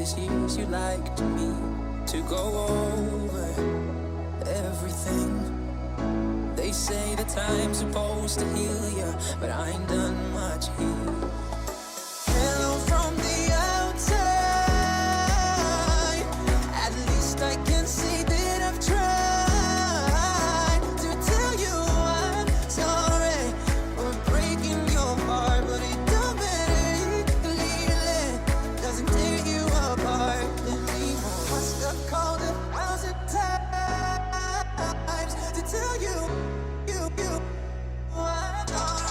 these years you liked me to go over everything. They say the time's supposed to heal ya, but I ain't done much here. Hello from the outside, at least I can see that I've tried to tell you I'm sorry for breaking your heart, but it don't matter, clearly doesn't tear you apart anymore. Must have called 1,000 times to tell you I'm sorry.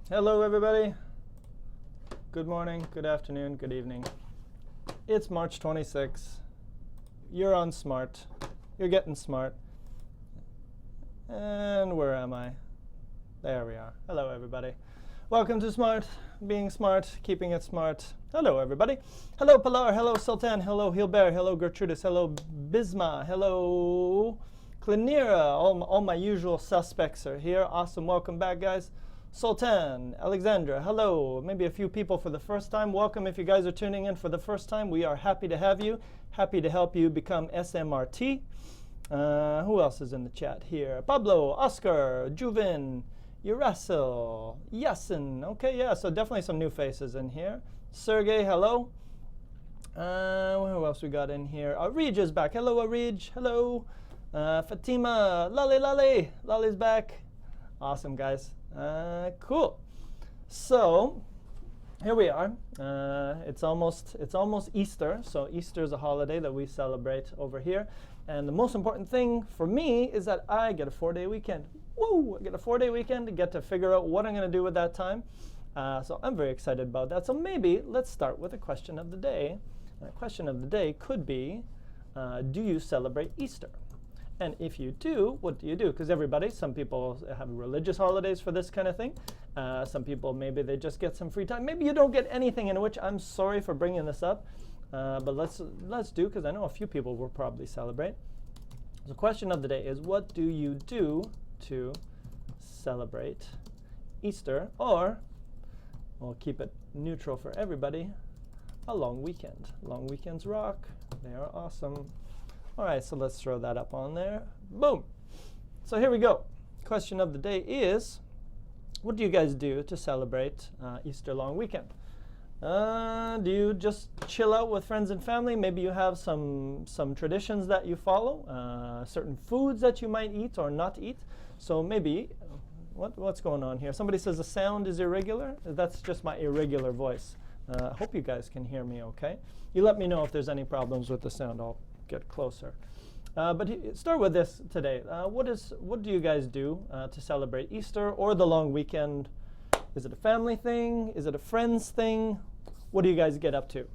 Hello everybody. Good morning, good afternoon, good evening. It's March 26th. You're on Smrt. You're getting smart. And where am I? There we are. Hello everybody. Welcome to Smrt. Being smart, keeping it smart. Hello everybody. Hello Pilar, hello Sultan, hello Hilbert, hello Gertrudis, hello Bisma, hello Clinira. All my usual suspects are here. Awesome, welcome back guys. Sultan, Alexandra, hello. Maybe a few people for the first time. Welcome if you guys are tuning in for the first time. We are happy to have you. Happy to help you become SMRT. Who else is in the chat here? Pablo, Oscar, Juvin, Urasil, Yasin. Okay, yeah, so definitely some new faces in here. Sergey, hello. Who else we got in here? Arij is back. Hello, Arij. Hello. Fatima, Lale. Lale's back. Awesome, guys. Cool. So here we are. It's almost Easter. So Easter is a holiday that we celebrate over here. And the most important thing for me is that I get a 4-day weekend. Woo! I get a 4-day weekend to get to figure out what I'm going to do with that time. So I'm very excited about that. So maybe let's start with a question of the day. And the question of the day could be, do you celebrate Easter? And if you do, what do you do? Because some people have religious holidays for this kind of thing. Some people, maybe they just get some free time. Maybe you don't get anything, in which I'm sorry for bringing this up. But let's do, because I know a few people will probably celebrate. The question of the day is, what do you do to celebrate Easter? Or, we'll keep it neutral for everybody, a long weekend. Long weekends rock. They are awesome. All right, so let's throw that up on there. Boom. So here we go. Question of the day is, what do you guys do to celebrate Easter long weekend? Do you just chill out with friends and family? Maybe you have some traditions that you follow, certain foods that you might eat or not eat. So maybe, what's going on here? Somebody says the sound is irregular. That's just my irregular voice. I hope you guys can hear me okay. You let me know if there's any problems with the sound. I'll get closer. But start with this today. What do you guys do to celebrate Easter or the long weekend? Is it a family thing? Is it a friends thing? What do you guys get up to?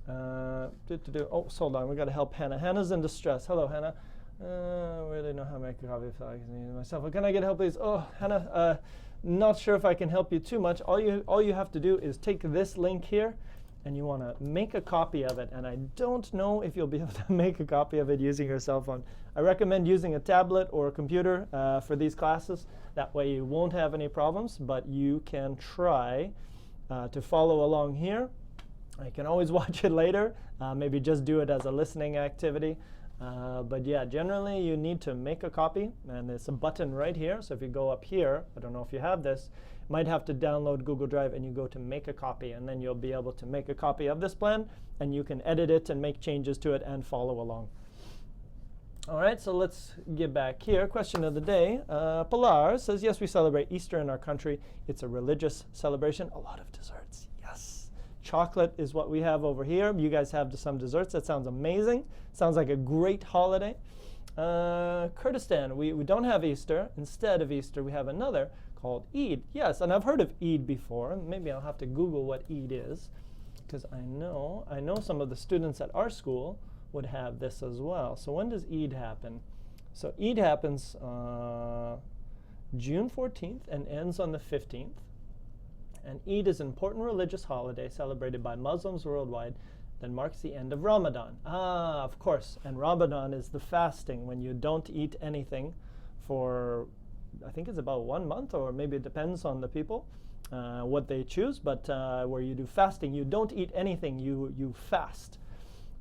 Oh, hold on. We got to help Hannah. Hannah's in distress. Hello, Hannah. Really know how to make a coffee if I can use it myself. Can I get help, please? Oh, Hannah, not sure if I can help you too much. All you have to do is take this link here, and you want to make a copy of it. And I don't know if you'll be able to make a copy of it using your cell phone. I recommend using a tablet or a computer for these classes. That way you won't have any problems, but you can try to follow along here. You can always watch it later. Maybe just do it as a listening activity. But yeah, generally you need to make a copy, and there's a button right here. So if you go up here, I don't know if you have this, might have to download Google Drive, and you go to make a copy, and then you'll be able to make a copy of this plan, and you can edit it and make changes to it and follow along. All right, so let's get back here. Question of the day. Pilar says, yes, we celebrate Easter in our country. It's a religious celebration. A lot of desserts. Yes. Chocolate is what we have over here. You guys have some desserts. That sounds amazing. Sounds like a great holiday. Kurdistan, we don't have Easter. Instead of Easter, we have another called Eid. Yes, and I've heard of Eid before. Maybe I'll have to Google what Eid is, because I know some of the students at our school would have this as well. So when does Eid happen? So Eid happens June 14th and ends on the 15th. And Eid is an important religious holiday celebrated by Muslims worldwide that marks the end of Ramadan. Ah, of course. And Ramadan is the fasting, when you don't eat anything for, I think it's about 1 month, or maybe it depends on the people, what they choose, but where you do fasting. You don't eat anything, you fast.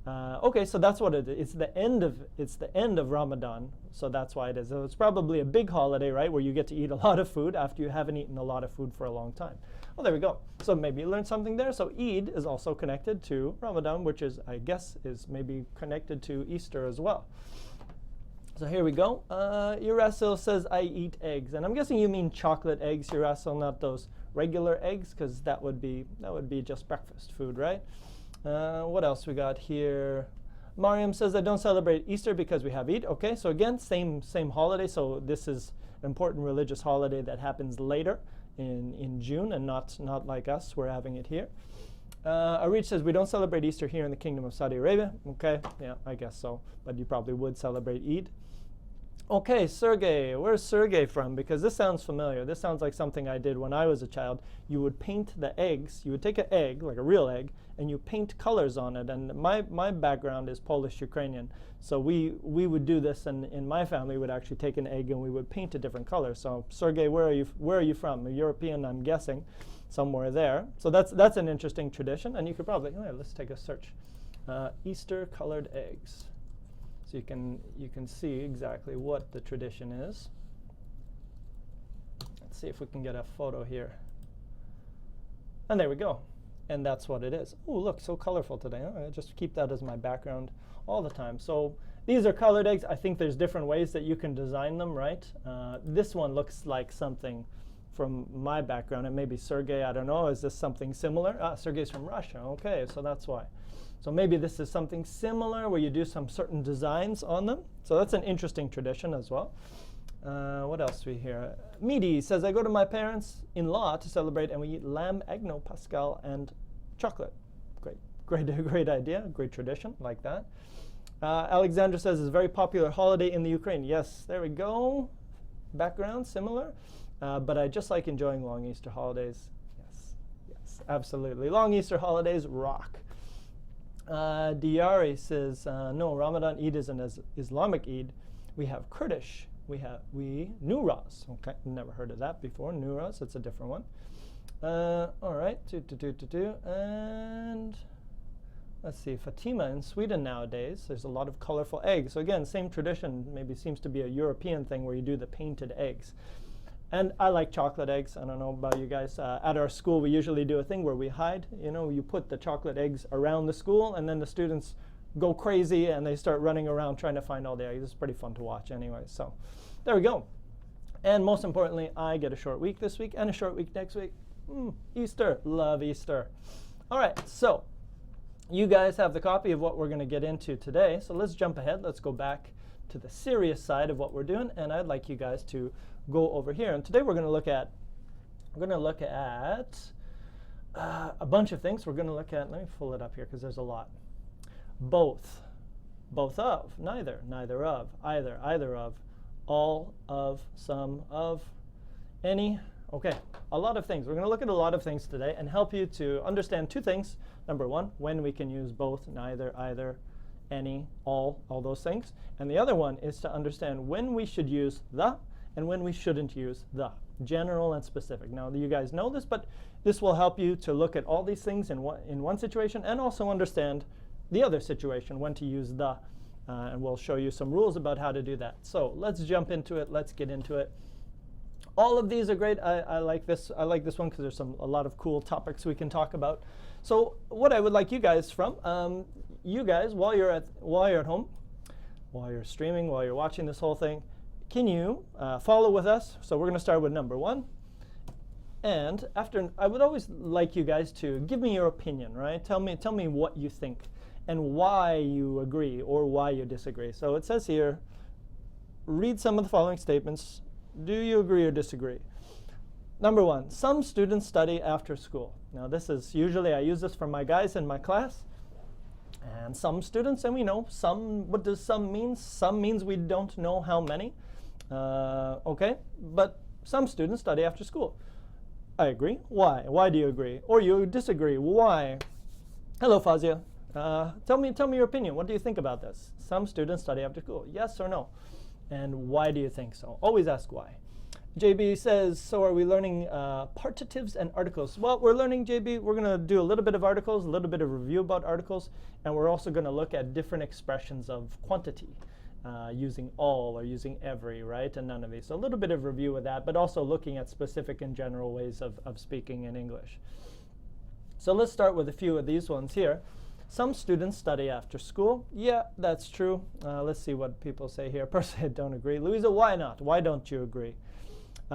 Okay, so that's what it is. It's the end of Ramadan, so that's why it is. So it's probably a big holiday, right, where you get to eat a lot of food after you haven't eaten a lot of food for a long time. Well, there we go. So maybe you learned something there. So Eid is also connected to Ramadan, which is, I guess, is maybe connected to Easter as well. So here we go. Urasil says, I eat eggs. And I'm guessing you mean chocolate eggs, Urasil, not those regular eggs, because that would be just breakfast food, right? What else we got here? Mariam says, I don't celebrate Easter because we have Eid. Okay, so again, same holiday. So this is an important religious holiday that happens later in June, and not like us. We're having it here. Arich says, we don't celebrate Easter here in the Kingdom of Saudi Arabia. Okay, yeah, I guess so. But you probably would celebrate Eid. Okay, Sergey. Where's Sergey from? Because this sounds familiar. This sounds like something I did when I was a child. You would paint the eggs. You would take an egg, like a real egg, and you paint colors on it. And my background is Polish-Ukrainian. So we would do this, and in my family, we would actually take an egg and we would paint a different color. So Sergey, where are you from? A European, I'm guessing, somewhere there. So that's an interesting tradition, and you could probably, let's take a search. Easter colored eggs. So you can see exactly what the tradition is. Let's see if we can get a photo here. And there we go. And that's what it is. Oh, look, so colorful today. I just keep that as my background all the time. So these are colored eggs. I think there's different ways that you can design them, right? This one looks like something from my background. And maybe Sergey, I don't know, is this something similar? Sergey's from Russia. Okay, so that's why. So maybe this is something similar where you do some certain designs on them. So that's an interesting tradition as well. What else do we hear? Midi says, I go to my parents-in-law to celebrate, and we eat lamb, agno, pascal, and chocolate. Great idea, great tradition, like that. Alexandra says, it's a very popular holiday in the Ukraine. Yes, there we go. Background, similar. But I just like enjoying long Easter holidays. Yes, absolutely. Long Easter holidays rock. Diari says, no, Ramadan Eid isn't as Islamic Eid. We have Kurdish. We Newroz. Okay, never heard of that before. Newroz, it's a different one. All right, and let's see, Fatima in Sweden nowadays, there's a lot of colorful eggs. So again, same tradition, maybe seems to be a European thing where you do the painted eggs. And I like chocolate eggs. I don't know about you guys. At our school, we usually do a thing where we hide. You put the chocolate eggs around the school, and then the students go crazy, and they start running around trying to find all the eggs. It's pretty fun to watch anyway. So there we go. And most importantly, I get a short week this week and a short week next week. Easter. Love Easter. All right, so you guys have the copy of what we're going to get into today. So let's jump ahead. Let's go back to the serious side of what we're doing, and I'd like you guys to go over here. And today we're going to look at a bunch of things. We're going to look at, let me pull it up here because there's a lot. Both of, neither of, either of, all of, some of, any. Okay, a lot of things. We're going to look at a lot of things today and help you to understand two things. Number one, when we can use both, neither, either, any, all those things. And the other one is to understand when we should use the and when we shouldn't use the, general and specific. Now, you guys know this, but this will help you to look at all these things in one situation and also understand the other situation, when to use the And we'll show you some rules about how to do that. So let's jump into it. Let's get into it. All of these are great. I like this. I like this one because there's a lot of cool topics we can talk about. So what I would like you guys you guys, while you're at home, while you're streaming, while you're watching this whole thing, can you follow with us? So we're going to start with number 1. And after, I would always like you guys to give me your opinion, right? Tell me what you think and why you agree or why you disagree. So it says here, read some of the following statements. Do you agree or disagree? Number 1, some students study after school. Now this is usually, I use this for my guys in my class. And some students, and we know some, what does some mean? Some means we don't know how many. Okay, but some students study after school. I agree. Why? Why do you agree? Or you disagree. Why? Hello, Fazia. Tell me your opinion. What do you think about this? Some students study after school. Yes or no? And why do you think so? Always ask why. JB says, so are we learning partitives and articles? Well, we're learning, JB, we're going to do a little bit of articles, a little bit of review about articles, and we're also going to look at different expressions of quantity, using all or using every, right, and none of these. So a little bit of review of that, but also looking at specific and general ways of speaking in English. So let's start with a few of these ones here. Some students study after school. Yeah, that's true. Let's see what people say here. Personally, I don't agree. Louisa, why not? Why don't you agree?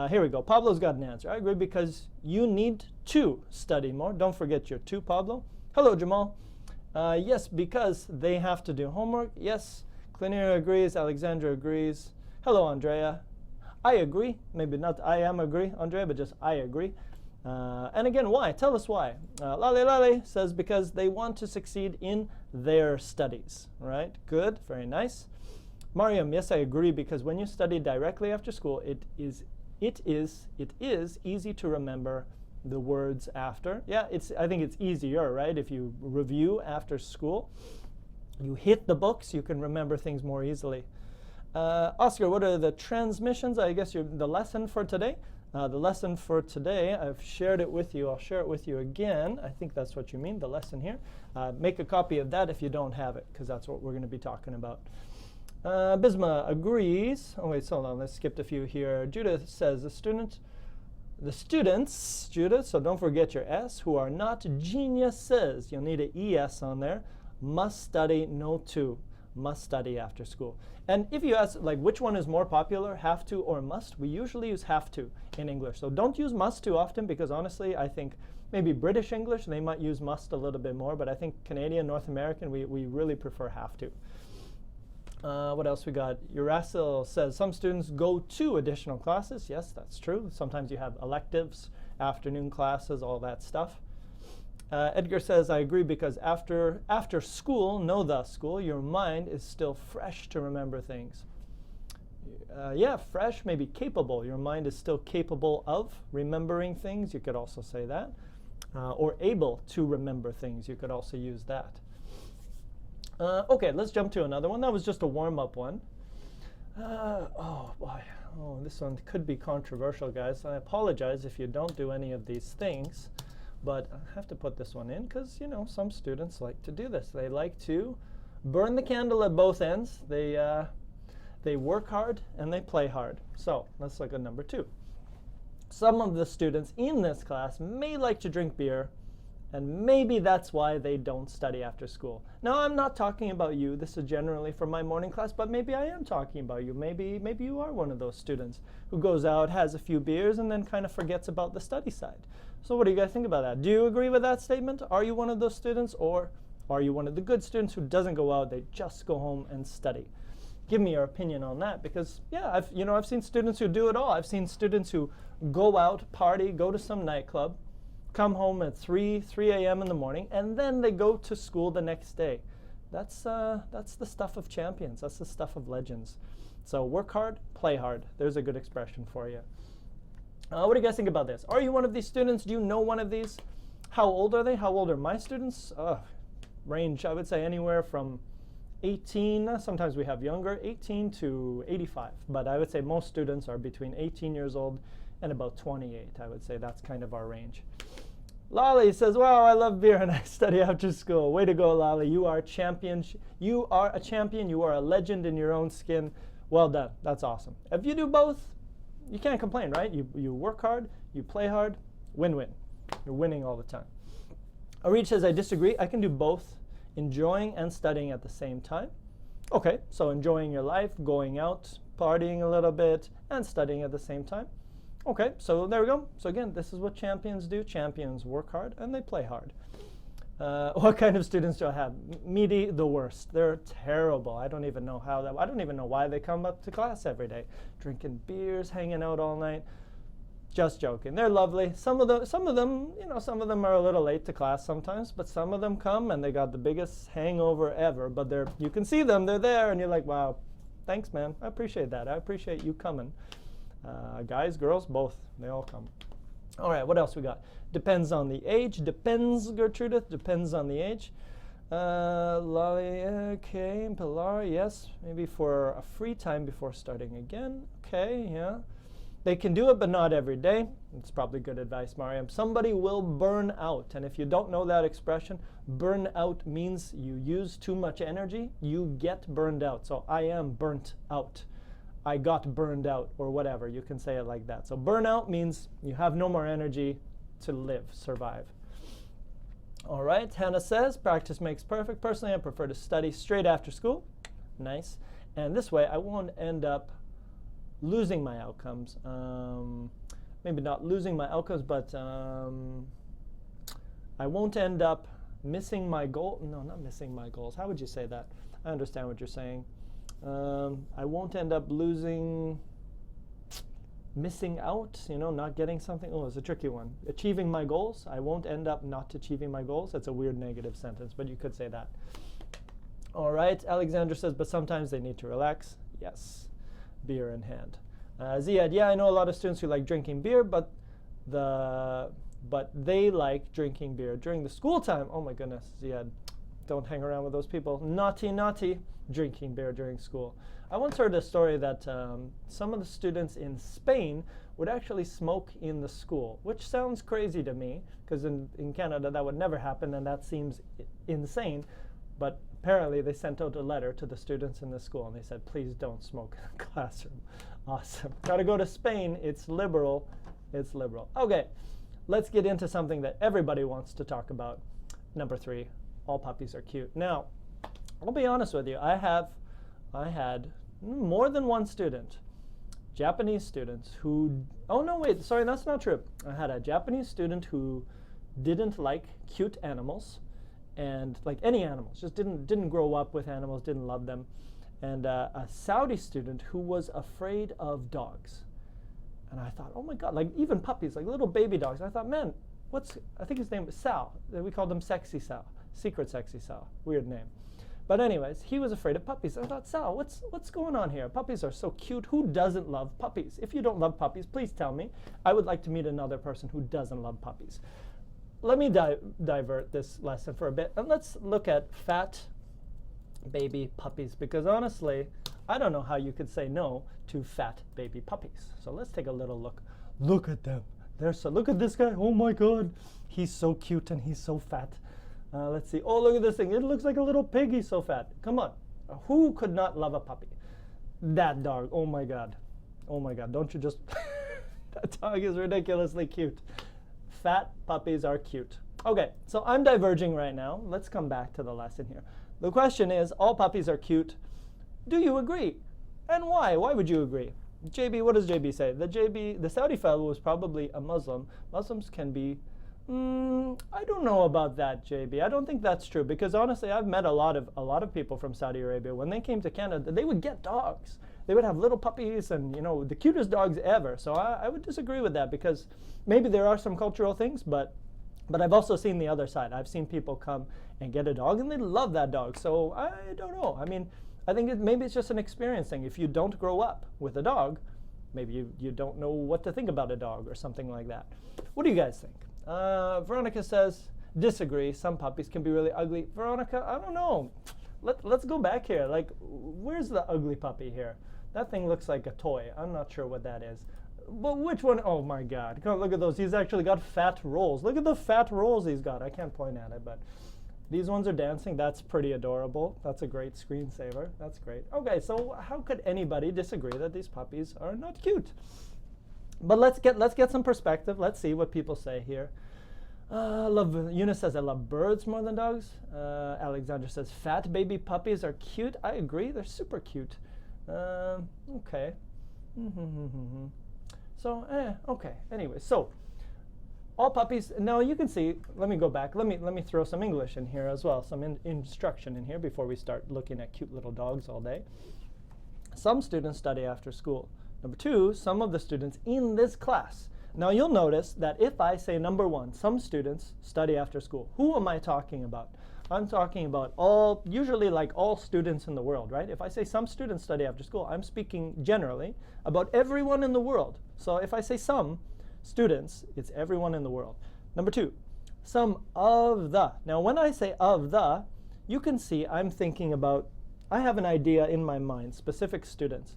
Here we go. Pablo's got an answer. I agree because you need to study more. Don't forget your to, Pablo. Hello, Jamal. Yes, because they have to do homework. Yes. Clinera agrees. Alexandra agrees. Hello, Andrea. I agree. Maybe not I am agree, Andrea, but just I agree. And again, why? Tell us why. Lale says because they want to succeed in their studies. Right? Good. Very nice. Mariam, yes, I agree because when you study directly after school, it is easy to remember the words after. Yeah, I think it's easier, right? If you review after school, you hit the books, you can remember things more easily. Oscar, what are the transmissions? I guess the lesson for today. The lesson for today, I've shared it with you. I'll share it with you again. I think that's what you mean, the lesson here. Make a copy of that if you don't have it, because that's what we're going to be talking about. Bisma agrees. Oh wait, hold on. Let's skip a few here. Judith says the students, Judith, so don't forget your S, who are not geniuses. You'll need an ES on there. Must study, no to. Must study after school. And if you ask, like, which one is more popular, have to or must, we usually use have to in English. So don't use must too often because honestly, I think maybe British English, they might use must a little bit more, but I think Canadian, North American, we really prefer have to. What else we got? Urasil says some students go to additional classes. Yes, that's true. Sometimes you have electives, afternoon classes, all that stuff. Edgar says, I agree because after school, your mind is still fresh to remember things. Yeah, fresh, maybe capable. Your mind is still capable of remembering things. You could also say that. Or able to remember things. You could also use that. Okay, let's jump to another one. That was just a warm-up one. Oh, boy. Oh, this one could be controversial, guys. I apologize if you don't do any of these things. But I have to put this one in because, you know, some students like to do this. They like to burn the candle at both ends. They work hard and they play hard. So let's look at number 2. Some of the students in this class may like to drink beer, and maybe that's why they don't study after school. Now, I'm not talking about you. This is generally for my morning class, but maybe I am talking about you. Maybe you are one of those students who goes out, has a few beers, and then kind of forgets about the study side. So what do you guys think about that? Do you agree with that statement? Are you one of those students, or are you one of the good students who doesn't go out, they just go home and study? Give me your opinion on that because, yeah, I've seen students who do it all. I've seen students who go out, party, go to some nightclub, come home at 3 a.m. in the morning, and then they go to school the next day. That's the stuff of champions. That's the stuff of legends. So work hard, play hard. There's a good expression for you. What do you guys think about this? Are you one of these students? Do you know one of these? How old are they? How old are my students? Range, I would say, anywhere from 18, sometimes we have younger, 18 to 85. But I would say most students are between 18 years old and about 28. I would say that's kind of our range. Lolly says, wow, I love beer and I study after school. Way to go, Lolly. You are a champion. You are a champion. You are a legend in your own skin. Well done. That's awesome. If you do both, you can't complain, right? You work hard, you play hard, win-win. You're winning all the time. Arich says, I disagree. I can do both, enjoying and studying at the same time. Okay, so enjoying your life, going out, partying a little bit, and studying at the same time. Okay, so there we go. So again, this is what champions do. Champions work hard and they play hard. What kind of students do I have? Meaty, the worst. They're terrible. I don't even know how that. I don't even know why they come up to class every day, drinking beers, hanging out all night. Just joking. They're lovely. Some of them, you know, some of them are a little late to class sometimes, but some of them come and they got the biggest hangover ever. But you can see them. They're there, and you're like, wow, thanks, man. I appreciate that. I appreciate you coming. Guys, girls, both. They all come. All right, what else we got? Depends on the age. Depends, Gertrude. Depends on the age. Lolly, okay. Pilar, yes. Maybe for a free time before starting again. Okay, yeah. They can do it, but not every day. It's probably good advice, Mariam. Somebody will burn out. And if you don't know that expression, burn out means you use too much energy. You get burned out. So I am burnt out. I got burned out, or whatever. You can say it like that. So burnout means you have no more energy to live, survive. All right, Hannah says, practice makes perfect. Personally, I prefer to study straight after school. Nice. And this way, I won't end up losing my outcomes. Maybe not losing my outcomes, but I won't end up missing my goal. No, not missing my goals. How would you say that? I understand what you're saying. I won't end up missing out, you know, not getting something. Oh, it's a tricky one. Achieving my goals. I won't end up not achieving my goals. That's a weird negative sentence, but you could say that. All right, Alexander says, but sometimes they need to relax. Yes, beer in hand. Ziad, yeah, I know a lot of students who like drinking beer, but they like drinking beer during the school time. Oh my goodness, Ziad, don't hang around with those people. Naughty, naughty. Drinking beer during school. I once heard a story that some of the students in Spain would actually smoke in the school, which sounds crazy to me, because in Canada that would never happen, and that seems insane. But apparently they sent out a letter to the students in the school, and they said, please don't smoke in the classroom. Awesome. Gotta go to Spain. It's liberal. It's liberal. Okay, let's get into something that everybody wants to talk about. Number 3, all puppies are cute. Now, I'll be honest with you. I had more than one student, Japanese students who, oh no, wait, sorry, that's not true. I had a Japanese student who didn't like cute animals, and like any animals, just didn't grow up with animals, didn't love them, and a Saudi student who was afraid of dogs. And I thought, oh my God, like even puppies, like little baby dogs. I thought, man, I think his name was Sal. We called him Sexy Sal, Secret Sexy Sal, weird name. But anyways, he was afraid of puppies. I thought, Sal, what's going on here? Puppies are so cute. Who doesn't love puppies? If you don't love puppies, please tell me. I would like to meet another person who doesn't love puppies. Let me divert this lesson for a bit, and let's look at fat baby puppies, because honestly, I don't know how you could say no to fat baby puppies. So let's take a little look. Look at them. Look at this guy. Oh my God. He's so cute and he's so fat. Let's see. Oh, look at this thing. It looks like a little pig. He's so fat. Come on. Who could not love a puppy? That dog. Oh my God. Oh my God. Don't you just... That dog is ridiculously cute. Fat puppies are cute. Okay, so I'm diverging right now. Let's come back to the lesson here. The question is, all puppies are cute. Do you agree? And why? Why would you agree? JB, what does JB say? The Saudi fellow was probably a Muslim. Muslims can be... I don't know about that, JB. I don't think that's true, because honestly, I've met a lot of people from Saudi Arabia. When they came to Canada, they would get dogs. They would have little puppies and, you know, the cutest dogs ever. So I would disagree with that, because maybe there are some cultural things, but I've also seen the other side. I've seen people come and get a dog and they love that dog. So I don't know. I mean, I think maybe it's just an experience thing. If you don't grow up with a dog, maybe you don't know what to think about a dog or something like that. What do you guys think? Veronica says, disagree. Some puppies can be really ugly. Veronica, I don't know. Let's go back here. Like, where's the ugly puppy here? That thing looks like a toy. I'm not sure what that is. But which one? Oh my God. Come on, look at those. He's actually got fat rolls. Look at the fat rolls he's got. I can't point at it, but these ones are dancing. That's pretty adorable. That's a great screensaver. That's great. Okay, so how could anybody disagree that these puppies are not cute? But let's get some perspective. Let's see what people say here. Eunice says, I love birds more than dogs. Alexander says, fat baby puppies are cute. I agree. They're super cute. Okay. So, okay. Anyway, so all puppies. Now you can see. Let me go back. Let me throw some English in here as well. Some instruction in here before we start looking at cute little dogs all day. Some students study after school. Number two, some of the students in this class. Now you'll notice that if I say number one, some students study after school. Who am I talking about? I'm talking about usually like all students in the world, right? If I say some students study after school, I'm speaking generally about everyone in the world. So if I say some students, it's everyone in the world. Number two, some of the. Now when I say of the, you can see I'm thinking about, I have an idea in my mind, specific students.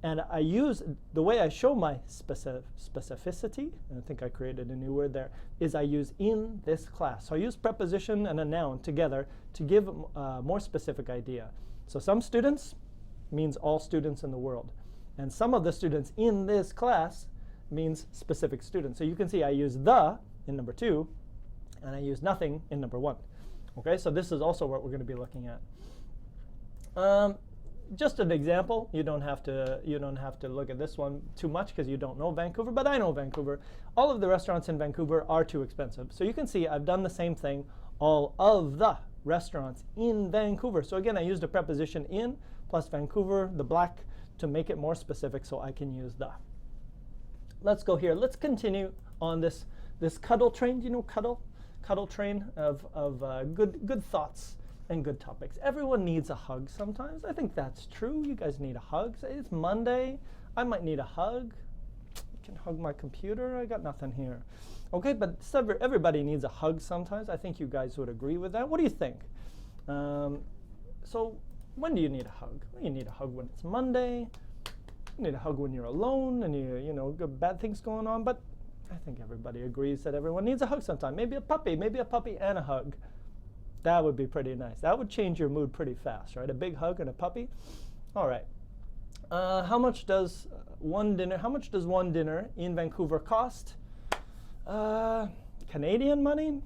And I use, the way I show my specificity, and I think I created a new word there, is I use in this class. So I use preposition and a noun together to give a more specific idea. So some students means all students in the world. And some of the students in this class means specific students. So you can see I use the in number two, and I use nothing in number one. Okay, so this is also what we're going to be looking at. Just an example. You don't have to look at this one too much because you don't know Vancouver, but I know Vancouver. All of the restaurants in Vancouver are too expensive. So you can see I've done the same thing. All of the restaurants in Vancouver. So again, I used a preposition in plus Vancouver, the black, to make it more specific so I can use the. Let's go here. Let's continue on this cuddle train. Do you know cuddle? Cuddle train of good thoughts and good topics. Everyone needs a hug sometimes. I think that's true. You guys need a hug. It's Monday. I might need a hug. I can hug my computer. I got nothing here. Okay, but everybody needs a hug sometimes. I think you guys would agree with that. What do you think? So when do you need a hug? Well, you need a hug when it's Monday. You need a hug when you're alone and you know bad things going on. But I think everybody agrees that everyone needs a hug sometime. Maybe a puppy and a hug. That would be pretty nice. That would change your mood pretty fast, right? A big hug and a puppy. All right. How much does one dinner in Vancouver cost? Canadian money?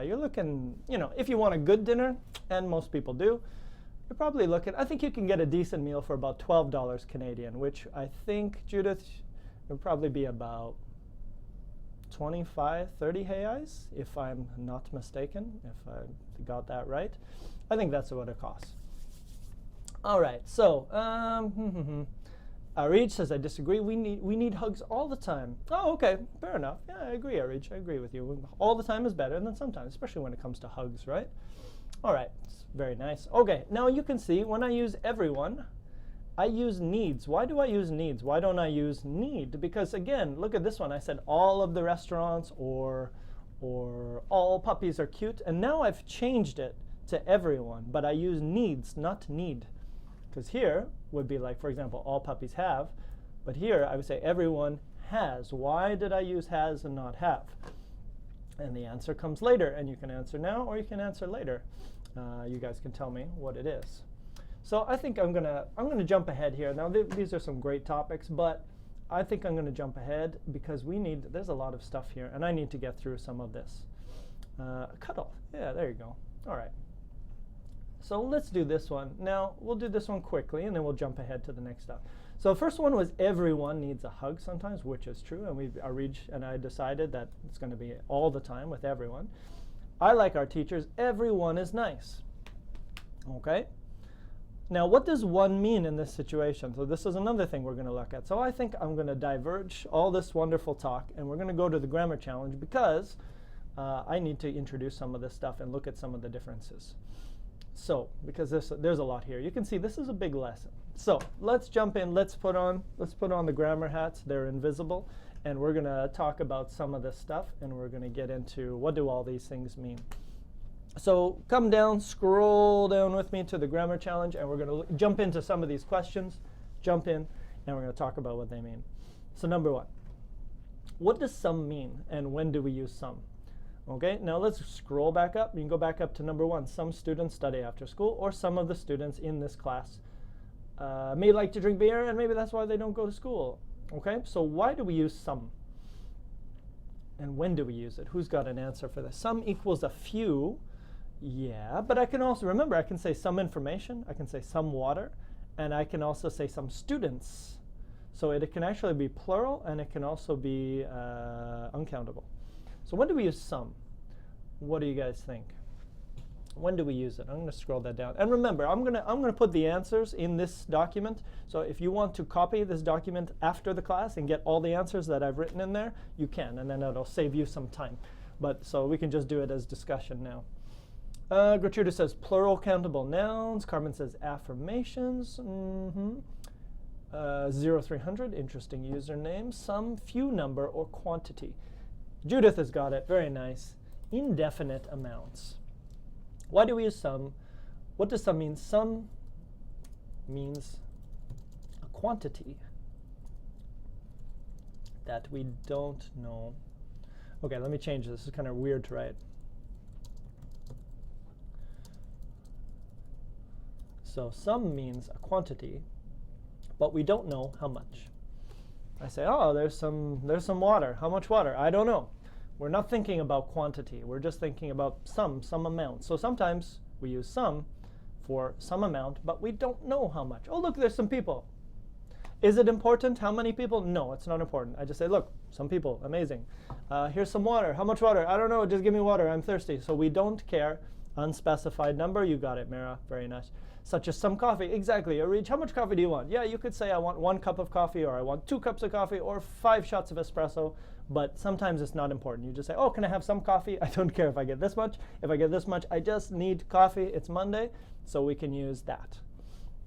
You're looking, if you want a good dinner, and most people do, you're probably looking, I think you can get a decent meal for about $12 Canadian, which I think, Judith, would probably be about 25, 30 reais, if I'm not mistaken, if I got that right. I think that's what it costs. All right, so Arij says, I disagree. We need hugs all the time. Oh, okay, fair enough. Yeah, I agree, Arij. I agree with you. All the time is better than sometimes, especially when it comes to hugs, right? All right, it's very nice. Okay, now you can see when I use everyone, I use needs. Why do I use needs? Why don't I use need? Because again, look at this one. I said all of the restaurants or all puppies are cute. And now I've changed it to everyone. But I use needs, not need. Because here would be like, for example, all puppies have. But here I would say everyone has. Why did I use has and not have? And the answer comes later. And you can answer now or you can answer later. You guys can tell me what it is. So I think I'm gonna jump ahead here. Now these are some great topics, but I think I'm gonna jump ahead because there's a lot of stuff here, and I need to get through some of this. Cuddle, yeah, there you go. All right. So let's do this one. Now we'll do this one quickly, and then we'll jump ahead to the next stuff. So the first one was everyone needs a hug sometimes, which is true, and Arij and I decided that it's going to be all the time with everyone. I like our teachers. Everyone is nice. Okay. Now, what does one mean in this situation? So this is another thing we're going to look at. So I think I'm going to diverge all this wonderful talk, and we're going to go to the grammar challenge because I need to introduce some of this stuff and look at some of the differences. So, because there's a lot here. You can see this is a big lesson. So let's jump in. Let's put on the grammar hats. They're invisible, and we're going to talk about some of this stuff, and we're going to get into what do all these things mean. So come down, scroll down with me to the grammar challenge, and we're going to jump into some of these questions. Jump in, and we're going to talk about what they mean. So number one, What does some mean, and when do we use some? Okay, now let's scroll back up. You can go back up to number 1. Some students study after school, or some of the students in this class may like to drink beer, and maybe that's why they don't go to school. Okay, so why do we use some? And when do we use it? Who's got an answer for this? Some equals a few. Yeah, but I can also, remember, I can say some information, I can say some water, and I can also say some students. So it can actually be plural, and it can also be uncountable. So when do we use some? What do you guys think? When do we use it? I'm going to scroll that down. And remember, I'm going to put the answers in this document. So if you want to copy this document after the class and get all the answers that I've written in there, you can, and then it'll save you some time. But so we can just do it as discussion now. Gertrude says plural countable nouns. Carmen says affirmations. 0300, interesting username. Some, few number, or quantity. Judith has got it. Very nice. Indefinite amounts. Why do we use some? What does some mean? Some means a quantity that we don't know. Okay, let me change this. This is kind of weird to write. So some means a quantity, but we don't know how much. I say, oh, there's some water. How much water? I don't know. We're not thinking about quantity. We're just thinking about some amount. So sometimes we use some for some amount, but we don't know how much. Oh, look, there's some people. Is it important how many people? No, it's not important. I just say, look, some people, amazing. Here's some water. How much water? I don't know, just give me water, I'm thirsty. So we don't care. Unspecified number, you got it, Mara, very nice. Such as some coffee, exactly. How much coffee do you want? Yeah, you could say I want 1 cup of coffee, or I want 2 cups of coffee, or 5 shots of espresso. But sometimes it's not important. You just say, oh, can I have some coffee? I don't care if I get this much. If I get this much, I just need coffee. It's Monday, so we can use that.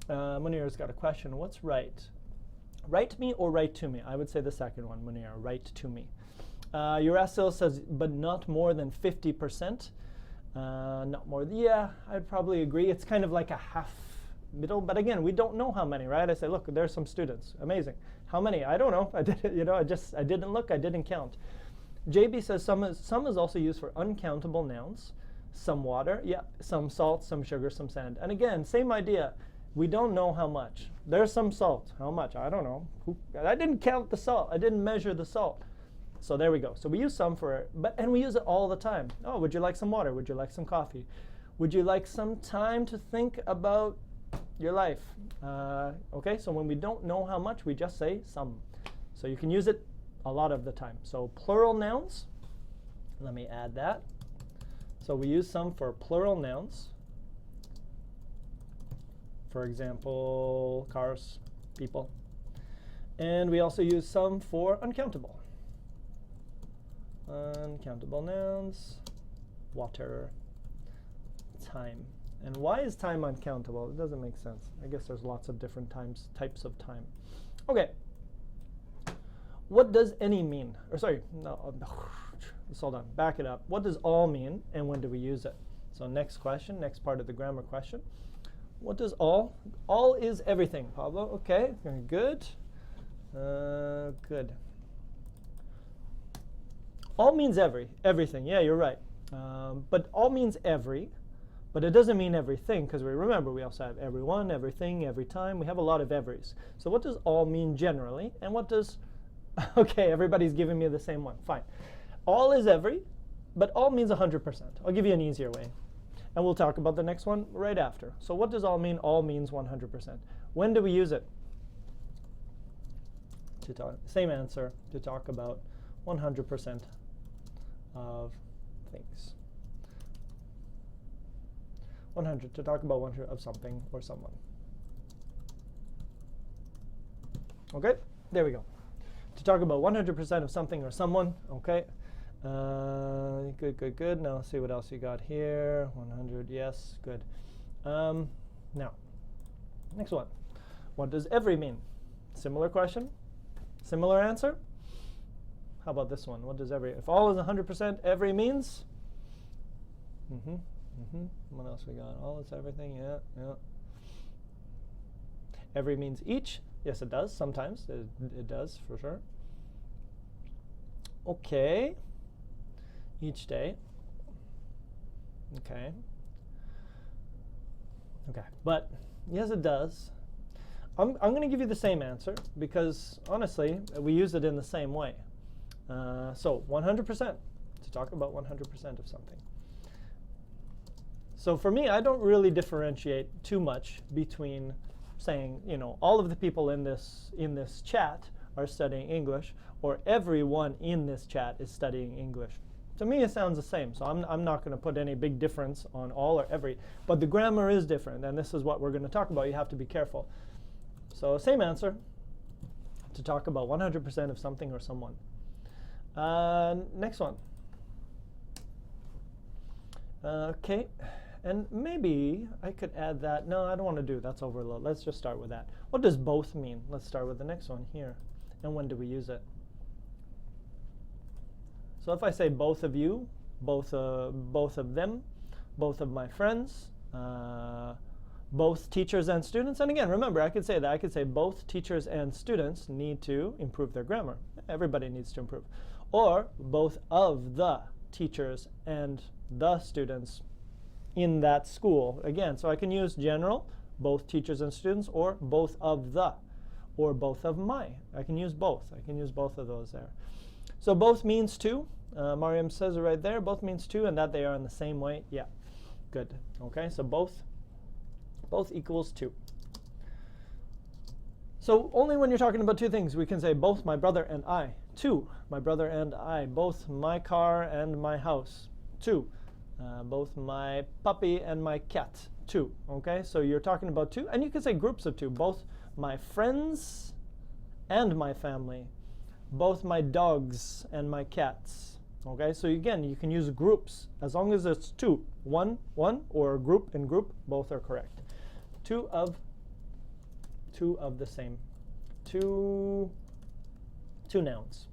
Munir's got a question. What's right? Write me or write to me? I would say the second one, Munir, write to me. Urasil says, but not more than 50%. Not more. Yeah, I'd probably agree. It's kind of like a half middle, but again, we don't know how many, right? I say, look, there's some students. Amazing. How many? I don't know. I didn't look. I didn't count. JB says some is also used for uncountable nouns. Some water, yeah. Some salt, some sugar, some sand. And again, same idea. We don't know how much. There's some salt. How much? I don't know. I didn't count the salt. I didn't measure the salt. So there we go. So we use some for it, and we use it all the time. Oh, would you like some water? Would you like some coffee? Would you like some time to think about your life? Okay, so when we don't know how much, we just say some. So you can use it a lot of the time. So plural nouns, let me add that. So we use some for plural nouns. For example, cars, people. And we also use some for uncountable. Uncountable nouns, water, time. And why is time uncountable? It doesn't make sense. I guess there's lots of different types of time. Okay. What does any mean? Or sorry, no, hold on, back it up. What does all mean, and when do we use it? So next question, next part of the grammar question. What does all? All is everything, Pablo. Okay, very good. Good. All means everything. Yeah, you're right. But all means every. But it doesn't mean everything, because remember, we also have everyone, everything, every time. We have a lot of everys. So what does all mean generally? And what does, okay, everybody's giving me the same one. Fine. All is every, but all means 100%. I'll give you an easier way. And we'll talk about the next one right after. So what does all mean? All means 100%. When do we use it? Same answer, to talk about 100% of things. 100, to talk about 100 of something or someone. Okay, there we go. To talk about 100% of something or someone, okay. Good. Now let's see what else you got here. 100, yes, good. Now, next one. What does every mean? Similar question? Similar answer? How about this one? What does every? If all is 100%, every means? What else we got? All is everything, yeah. Every means each? Yes, it does, sometimes. It does, for sure. Okay. Each day. Okay. Okay. But yes, it does. I'm going to give you the same answer because honestly, we use it in the same way. So 100%, to talk about 100% of something. So for me, I don't really differentiate too much between saying, you know, all of the people in this chat are studying English, or everyone in this chat is studying English. To me, it sounds the same. So I'm not going to put any big difference on all or every. But the grammar is different, and this is what we're going to talk about. You have to be careful. So same answer, to talk about 100% of something or someone. Next one. Okay. And maybe I could add that. No, I don't want to do that's overload. Let's just start with that. What does both mean? Let's start with the next one here. And when do we use it? So if I say both of you, both of them, both of my friends, both teachers and students. And again, remember, I could say that. I could say both teachers and students need to improve their grammar. Everybody needs to improve. Or both of the teachers and the students in that school. Again, so I can use general, both teachers and students, or both of the, or both of my. I can use both. I can use both of those there. So both means two. Mariam says it right there. Both means two, and that they are in the same way. Yeah, good. Okay, so both equals two. So only when you're talking about two things, we can say both my brother and I. Two, my brother and I. Both my car and my house. Two. Both my puppy and my cat. Two. Okay, so you're talking about two, and you can say groups of two. Both my friends and my family. Both my dogs and my cats. Okay, so again, you can use groups as long as it's two. One, or group and group, both are correct. Two of the same. Two nouns.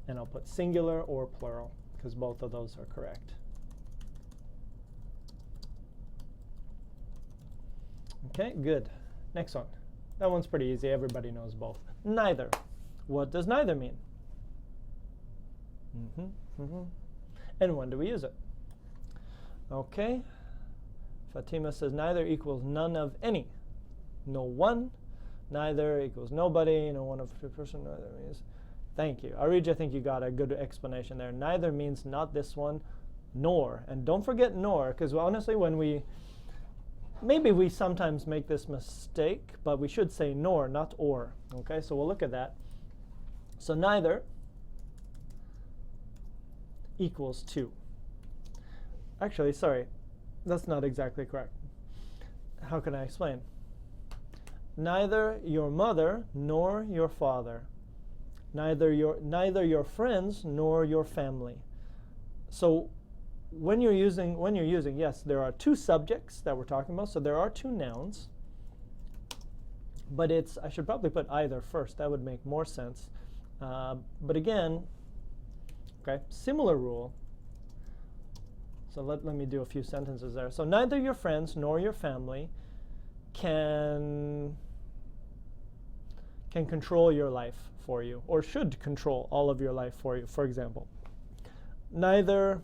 And I'll put singular or plural because both of those are correct. Okay, good. Next one. That one's pretty easy. Everybody knows both. Neither. What does neither mean? And when do we use it? Okay. Fatima says neither equals none of any. No one. Neither equals nobody. No one of a person. Neither means. Thank you. Arij, I think you got a good explanation there. Neither means not this one, nor. And don't forget nor, because honestly, when maybe we sometimes make this mistake, but we should say nor, not or. Okay, so we'll look at that. So neither equals two. Actually, sorry, that's not exactly correct. How can I explain? Neither your mother nor your father. Neither your friends nor your family. So when you're using, yes, there are two subjects that we're talking about, so there are two nouns. But I should probably put either first. That would make more sense. But again, okay, similar rule. So let me do a few sentences there. So neither your friends nor your family can control your life for you, or should control all of your life for you. For example, neither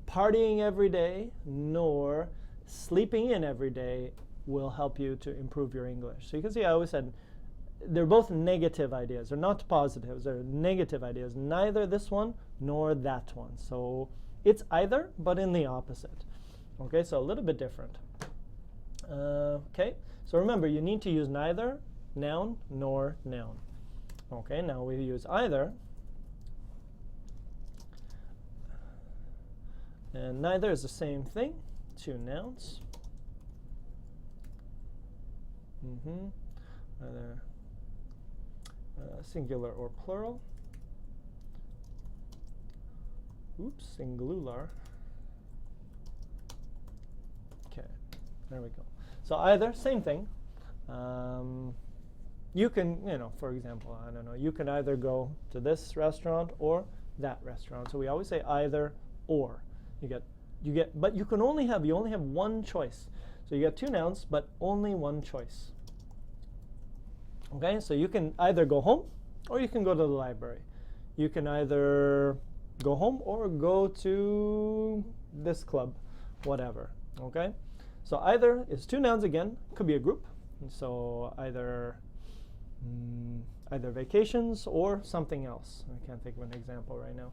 partying every day nor sleeping in every day will help you to improve your English. So you can see I always said they're both negative ideas. They're not positives. They're negative ideas. Neither this one nor that one. So it's either, but in the opposite. Okay, so a little bit different. Okay, so remember, you need to use neither noun nor noun. Okay, now we use either. And neither is the same thing. Two nouns. Either singular or plural. Oops, singular. Okay, there we go. So either, same thing. You can, for example, I don't know, you can either go to this restaurant or that restaurant. So we always say either or. But you only have one choice. So you get two nouns, but only one choice. Okay, so you can either go home or you can go to the library. You can either go home or go to this club, whatever. Okay, so either is two nouns again, could be a group. And so either either vacations or something else. I can't think of an example right now.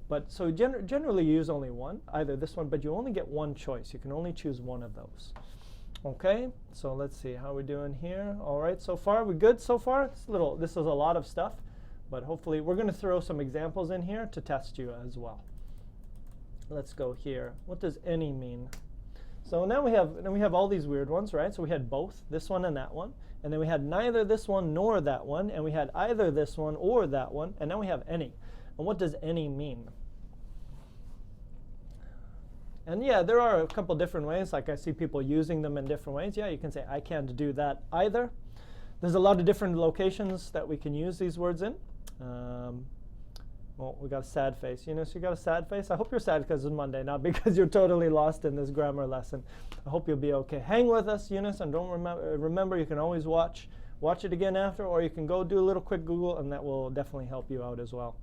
But so generally you use only one, either this one, but you only get one choice. You can only choose one of those. Okay, so let's see how we're doing here. All right, so far we good so far? This is a lot of stuff, but hopefully we're going to throw some examples in here to test you as well. Let's go here. What does any mean? So now we have all these weird ones, right? So we had both, this one and that one, and then we had neither this one nor that one, and we had either this one or that one, and now we have any. And what does any mean? And yeah, there are a couple different ways. Like I see people using them in different ways. Yeah, you can say, I can't do that either. There's a lot of different locations that we can use these words in. Well, we got a sad face. Eunice, you got a sad face? I hope you're sad because it's Monday, not because you're totally lost in this grammar lesson. I hope you'll be okay. Hang with us, Eunice, and don't remember you can always watch it again after, or you can go do a little quick Google, and that will definitely help you out as well.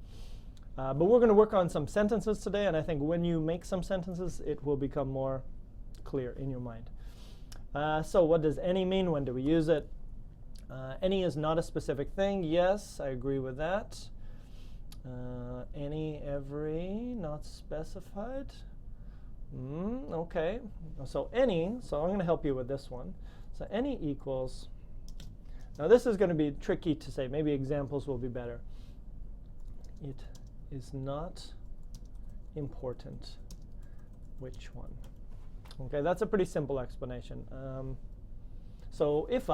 But we're going to work on some sentences today, and I think when you make some sentences, it will become more clear in your mind. So what does any mean? When do we use it? Any is not a specific thing. Yes, I agree with that. Any, every, not specified. Okay. So any, so I'm going to help you with this one. So any equals, now this is going to be tricky to say. Maybe examples will be better. It is not important which one. Okay, that's a pretty simple explanation. So if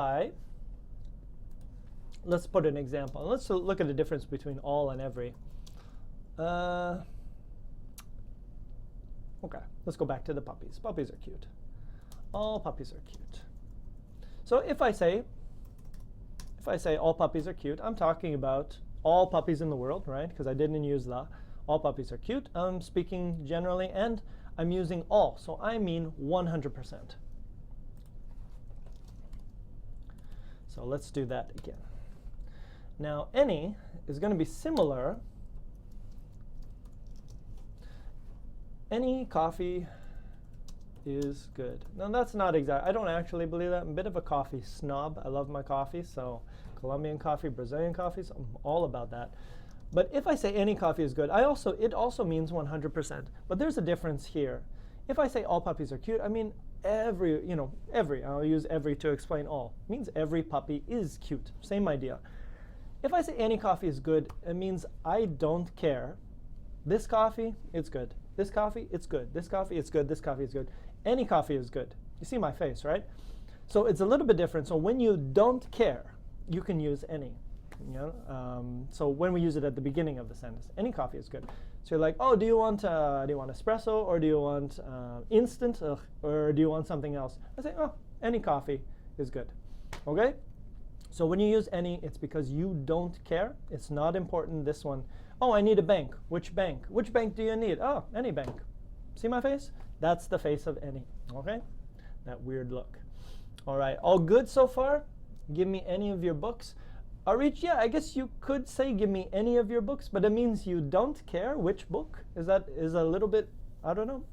let's put an example. Let's look at the difference between all and every. Okay, let's go back to the puppies. Puppies are cute. All puppies are cute. So if I say all puppies are cute, I'm talking about all puppies in the world, right? Because I didn't use the. All puppies are cute. I'm speaking generally, and I'm using all. So I mean 100%. So let's do that again. Now, any is going to be similar. Any coffee is good. Now, that's not exact. I don't actually believe that. I'm a bit of a coffee snob. I love my coffee. So Colombian coffee, Brazilian coffees, I'm all about that. But if I say any coffee is good, it also means 100%. But there's a difference here. If I say all puppies are cute, I mean every, I'll use every to explain all. It means every puppy is cute. Same idea. If I say any coffee is good, it means I don't care. This coffee, it's good. This coffee, it's good. This coffee, it's good. This coffee is good. Any coffee is good. You see my face, right? So it's a little bit different. So when you don't care, you can use any. So when we use it at the beginning of the sentence, any coffee is good. So you're like, oh, do you want espresso, or do you want instant, or do you want something else? I say, oh, any coffee is good. Okay? So when you use any, it's because you don't care. It's not important, this one. Oh, I need a bank. Which bank? Which bank do you need? Oh, any bank. See my face? That's the face of any. Okay? That weird look. All right, all good so far? Give me any of your books. Arich, yeah, I guess you could say give me any of your books, but it means you don't care which book. Is a little bit, I don't know.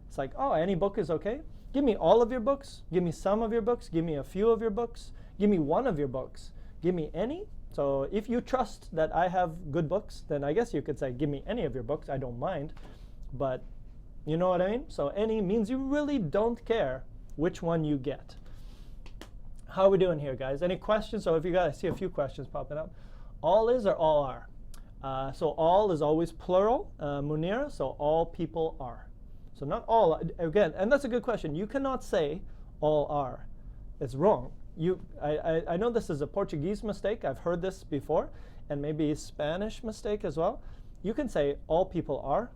It's like, oh, any book is okay. Give me all of your books. Give me some of your books. Give me a few of your books. Give me one of your books. Give me any. So if you trust that I have good books, then I guess you could say give me any of your books. I don't mind. But you know what I mean? So any means you really don't care which one you get. How are we doing here, guys? Any questions? So if you guys see a few questions popping up. All is or all are? So all is always plural, Munira, so all people are. So not all, again, and that's a good question. You cannot say all are. It's wrong. I know this is a Portuguese mistake. I've heard this before, and maybe a Spanish mistake as well. You can say all people are,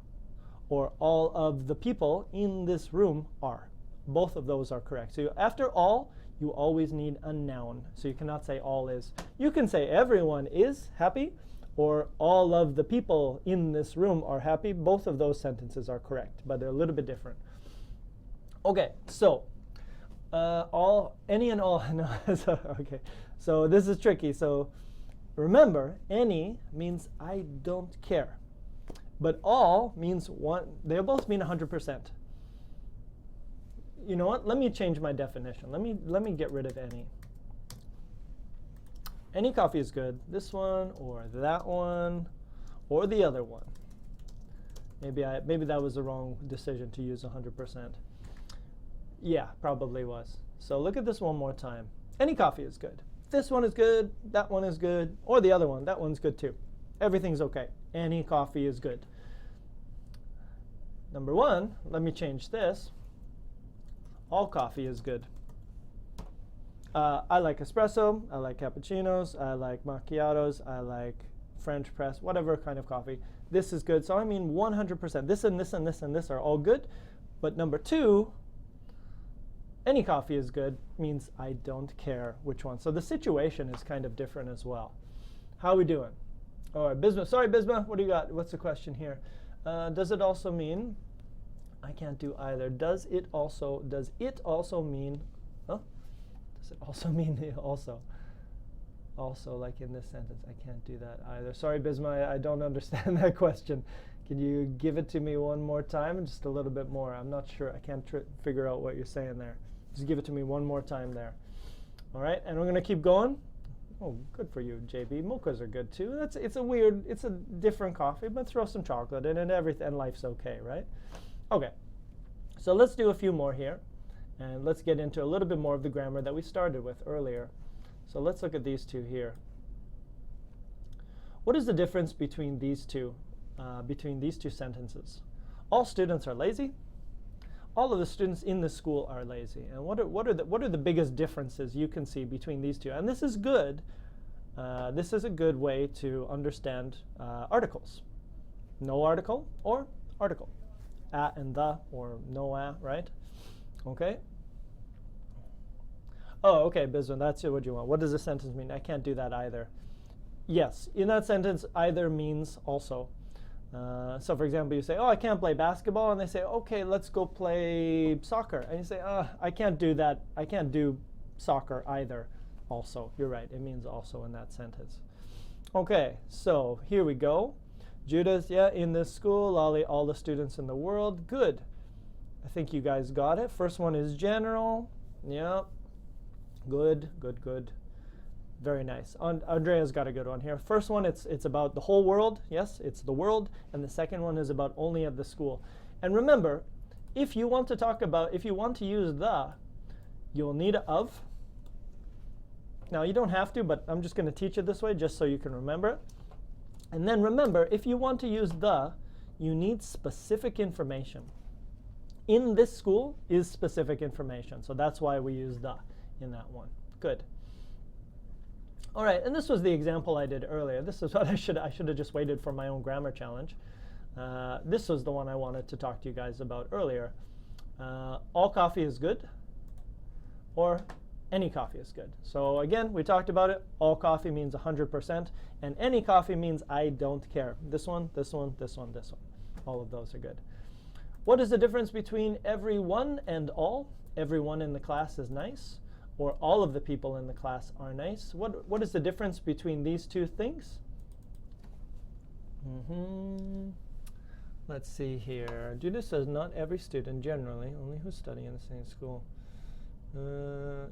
or all of the people in this room are. Both of those are correct. So after all, you always need a noun. So you cannot say all is. You can say everyone is happy, or all of the people in this room are happy. Both of those sentences are correct, but they're a little bit different. Okay, so all, any and all, no, so, okay. So this is tricky. So remember, any means I don't care. But all means one. They both mean 100%. You know what? Let me change my definition. Let me get rid of any. Any coffee is good. This one or that one or the other one. Maybe that was the wrong decision to use 100%. Yeah, probably was. So look at this one more time. Any coffee is good. This one is good, that one is good, or the other one, that one's good too. Everything's okay. Any coffee is good. Number one, let me change this. All coffee is good. I like espresso, I like cappuccinos, I like macchiatos, I like French press, whatever kind of coffee. This is good. So I mean 100%. This and this and this and this are all good. But number two, any coffee is good means I don't care which one. So the situation is kind of different as well. How are we doing? All right, Bisma. Sorry, Bisma. What do you got? What's the question here? Does it also mean? I can't do either. Does it also mean? Huh? Does it also mean also? Also, like in this sentence, I can't do that either. Sorry, Bisma. I don't understand that question. Can you give it to me one more time? Just a little bit more. I'm not sure. I can't figure out what you're saying there. Just give it to me one more time there. All right, and we're going to keep going. Oh, good for you, JB. Mochas are good too. It's a different coffee, but throw some chocolate in and everything, and life's okay, right? Okay, so let's do a few more here, and let's get into a little bit more of the grammar that we started with earlier. So let's look at these two here. What is the difference between these two sentences? All students are lazy. All of the students in the school are lazy. And what are the biggest differences you can see between these two? And this is good. This is a good way to understand articles. No article or article. A and the or no a, right? Okay. Oh, okay, Bisman, that's what you want. What does the sentence mean? I can't do that either. Yes, in that sentence, either means also. So for example, you say, oh, I can't play basketball. And they say, okay, let's go play soccer. And you say, I can't do that. I can't do soccer either. Also, you're right. It means also in that sentence. Okay, so here we go. Judas, yeah, in this school, all the students in the world. Good. I think you guys got it. First one is general. Yeah. Good, good, good. Very nice. Andrea's got a good one here. First one, it's about the whole world. Yes, it's the world. And the second one is about only at the school. And remember, if you want to use the, you'll need a of. Now, you don't have to, but I'm just going to teach it this way just so you can remember it. And then remember, if you want to use the, you need specific information. In this school is specific information. So that's why we use the in that one. Good. All right, and this was the example I did earlier. This is what I should have just waited for my own grammar challenge. This was the one I wanted to talk to you guys about earlier. All coffee is good, or any coffee is good. So again, we talked about it. All coffee means 100%, and any coffee means I don't care. This one, this one, this one, this one. All of those are good. What is the difference between everyone and all? Everyone in the class is nice, or all of the people in the class are nice. What is the difference between these two things? Let's see here. Judas says not every student generally, only who's studying in the same school.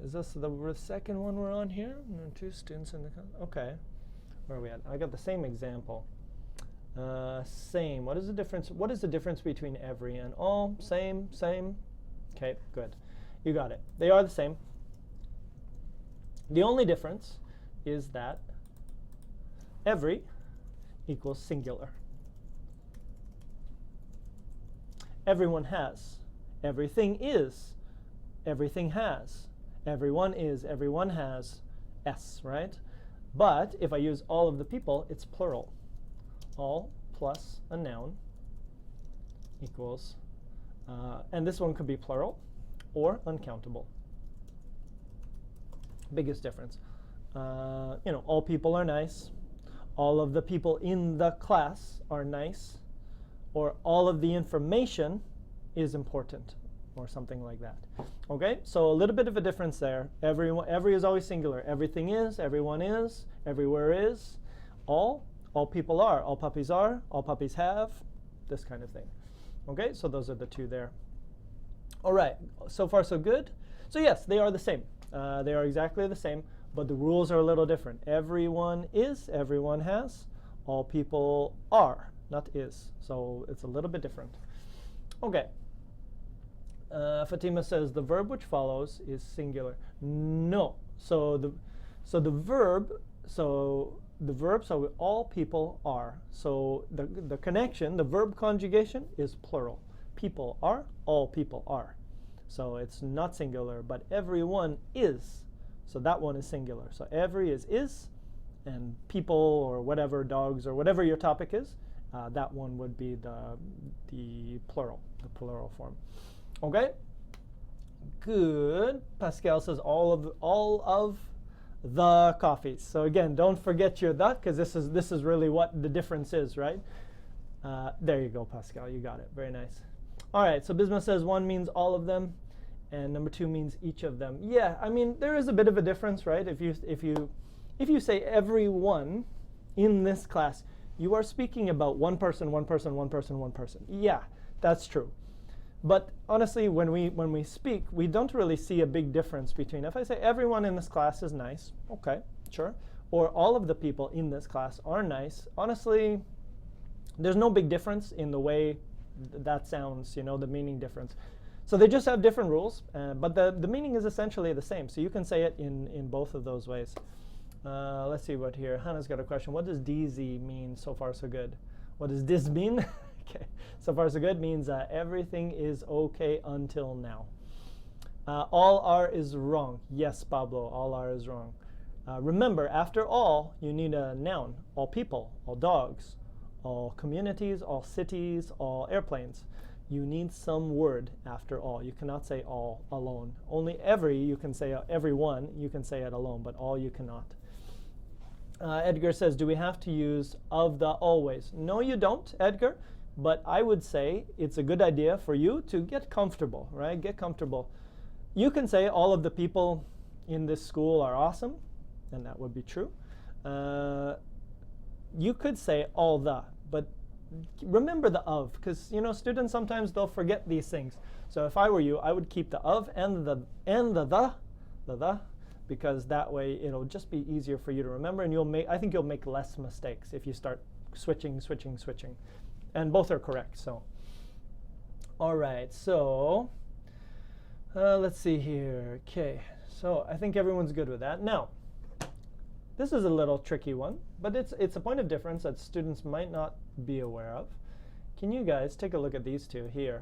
Is this the second one we're on here? No, 2 students in the class. Okay. Where are we at? I got the same example. Same. What is the difference? What is the difference between every and all? Same, same. Okay, good. You got it. They are the same. The only difference is that every equals singular. Everyone has. Everything is. Everything has. Everyone is. Everyone has. S, right? But if I use all of the people, it's plural. All plus a noun equals, and this one could be plural or uncountable. Biggest difference. All people are nice. All of the people in the class are nice. Or all of the information is important, or something like that. Okay, so a little bit of a difference there. Every is always singular. Everything is, everyone is, everywhere is, all people are, all puppies are, all puppies have, this kind of thing. Okay, so those are the two there. All right, so far so good. So yes, they are the same. They are exactly the same, but the rules are a little different. Everyone is, everyone has, all people are, not is. So it's a little bit different. Okay. Fatima says the verb which follows is singular. No. So the verb, so all people are. So the connection, the verb conjugation is plural. People are, all people are. So it's not singular, but everyone is. So that one is singular. So every is, and people or whatever, dogs or whatever your topic is, that one would be the plural form. Okay, good. Pascal says all of the coffees. So again, don't forget your the, because this is really what the difference is, right? There you go, Pascal. You got it. Very nice. All right. So Bisma says one means all of them, and number two means each of them. Yeah, I mean there is a bit of a difference, right? If you say everyone in this class, you are speaking about one person, one person, one person, one person. Yeah, that's true. But honestly, when we speak, we don't really see a big difference between if I say everyone in this class is nice, okay, sure, or all of the people in this class are nice. Honestly, there's no big difference in the way that sounds, the meaning difference. So they just have different rules, but the meaning is essentially the same. So you can say it in both of those ways. Let's see what here. Hannah's got a question. What does DZ mean? So far, so good. What does this mean? Okay, so far so good means everything is okay until now. All are is wrong. Yes, Pablo, all are is wrong. Remember, after all, you need a noun. All people, all dogs, all communities, all cities, all airplanes. You need some word after all. You cannot say all alone. Only every, you can say everyone, you can say it alone, but all you cannot. Edgar says, do we have to use of the always? No, you don't, Edgar. But I would say it's a good idea for you to get comfortable, right? Get comfortable. You can say all of the people in this school are awesome, and that would be true. You could say all the, but remember the of, because students sometimes they'll forget these things. So if I were you, I would keep the of and the because that way it'll just be easier for you to remember, and I think you'll make less mistakes if you start switching. And both are correct. So, all right. So, let's see here. Okay. So I think everyone's good with that. Now, this is a little tricky one, but it's a point of difference that students might not be aware of. Can you guys take a look at these two here?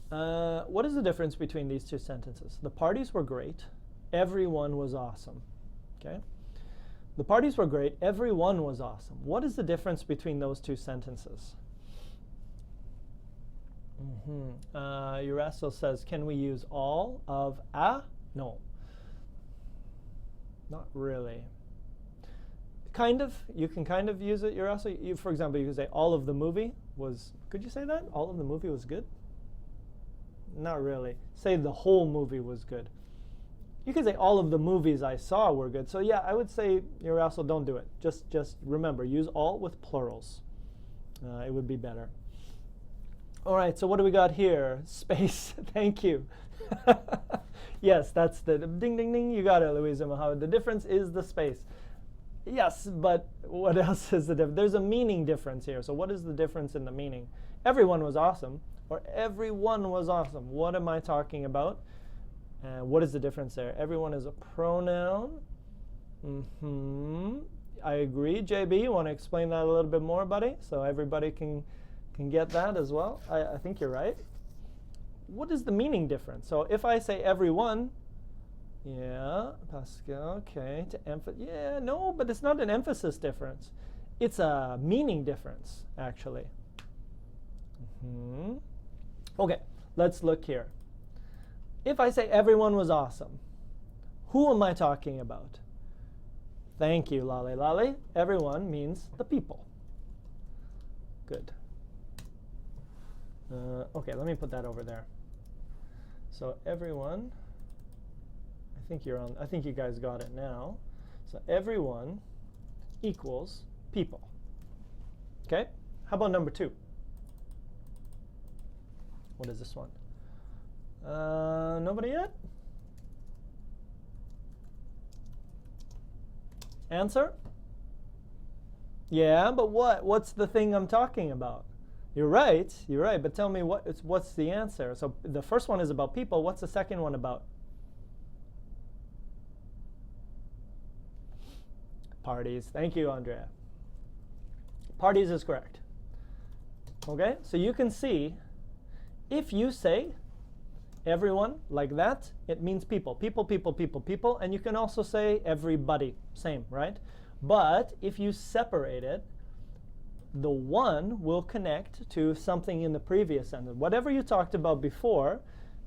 What is the difference between these two sentences? The parties were great. Everyone was awesome. Okay. The parties were great. Everyone was awesome. What is the difference between those two sentences? Urasso says, can we use all of a? No. Not really. Kind of. You can kind of use it, Urasso. For example, you could say all of the movie was, could you say that? All of the movie was good? Not really. Say the whole movie was good. You could say all of the movies I saw were good. So yeah, I would say, Urasso, don't do it. Just remember, use all with plurals. It would be better. All right, so what do we got here? Space. Thank you. Yes, that's the ding, ding, ding. You got it, Louisa Mohammed. The difference is the space. Yes, but what else is the difference? There's a meaning difference here. So what is the difference in the meaning? Everyone was awesome, or everyone was awesome. What am I talking about? What is the difference there? Everyone is a pronoun. I agree. JB, you want to explain that a little bit more, buddy? So everybody can get that as well. I think you're right. What is the meaning difference? So if I say everyone, yeah, Pascal, okay, yeah, no, but it's not an emphasis difference. It's a meaning difference, actually. Okay, let's look here. If I say everyone was awesome, who am I talking about? Thank you, Lale Lale. Everyone means the people. Good. Okay, let me put that over there. So everyone, I think you guys got it now. So everyone equals people. Okay? How about number 2? What is this one? Nobody yet? Answer? Yeah, but what? What's the thing I'm talking about? You're right, but tell me what's the answer? So the first one is about people. What's the second one about? Parties. Thank you, Andrea. Parties is correct. Okay, so you can see if you say everyone like that, it means people. People, people, people, people. And you can also say everybody. Same, right? But if you separate it, the one will connect to something in the previous sentence. Whatever you talked about before,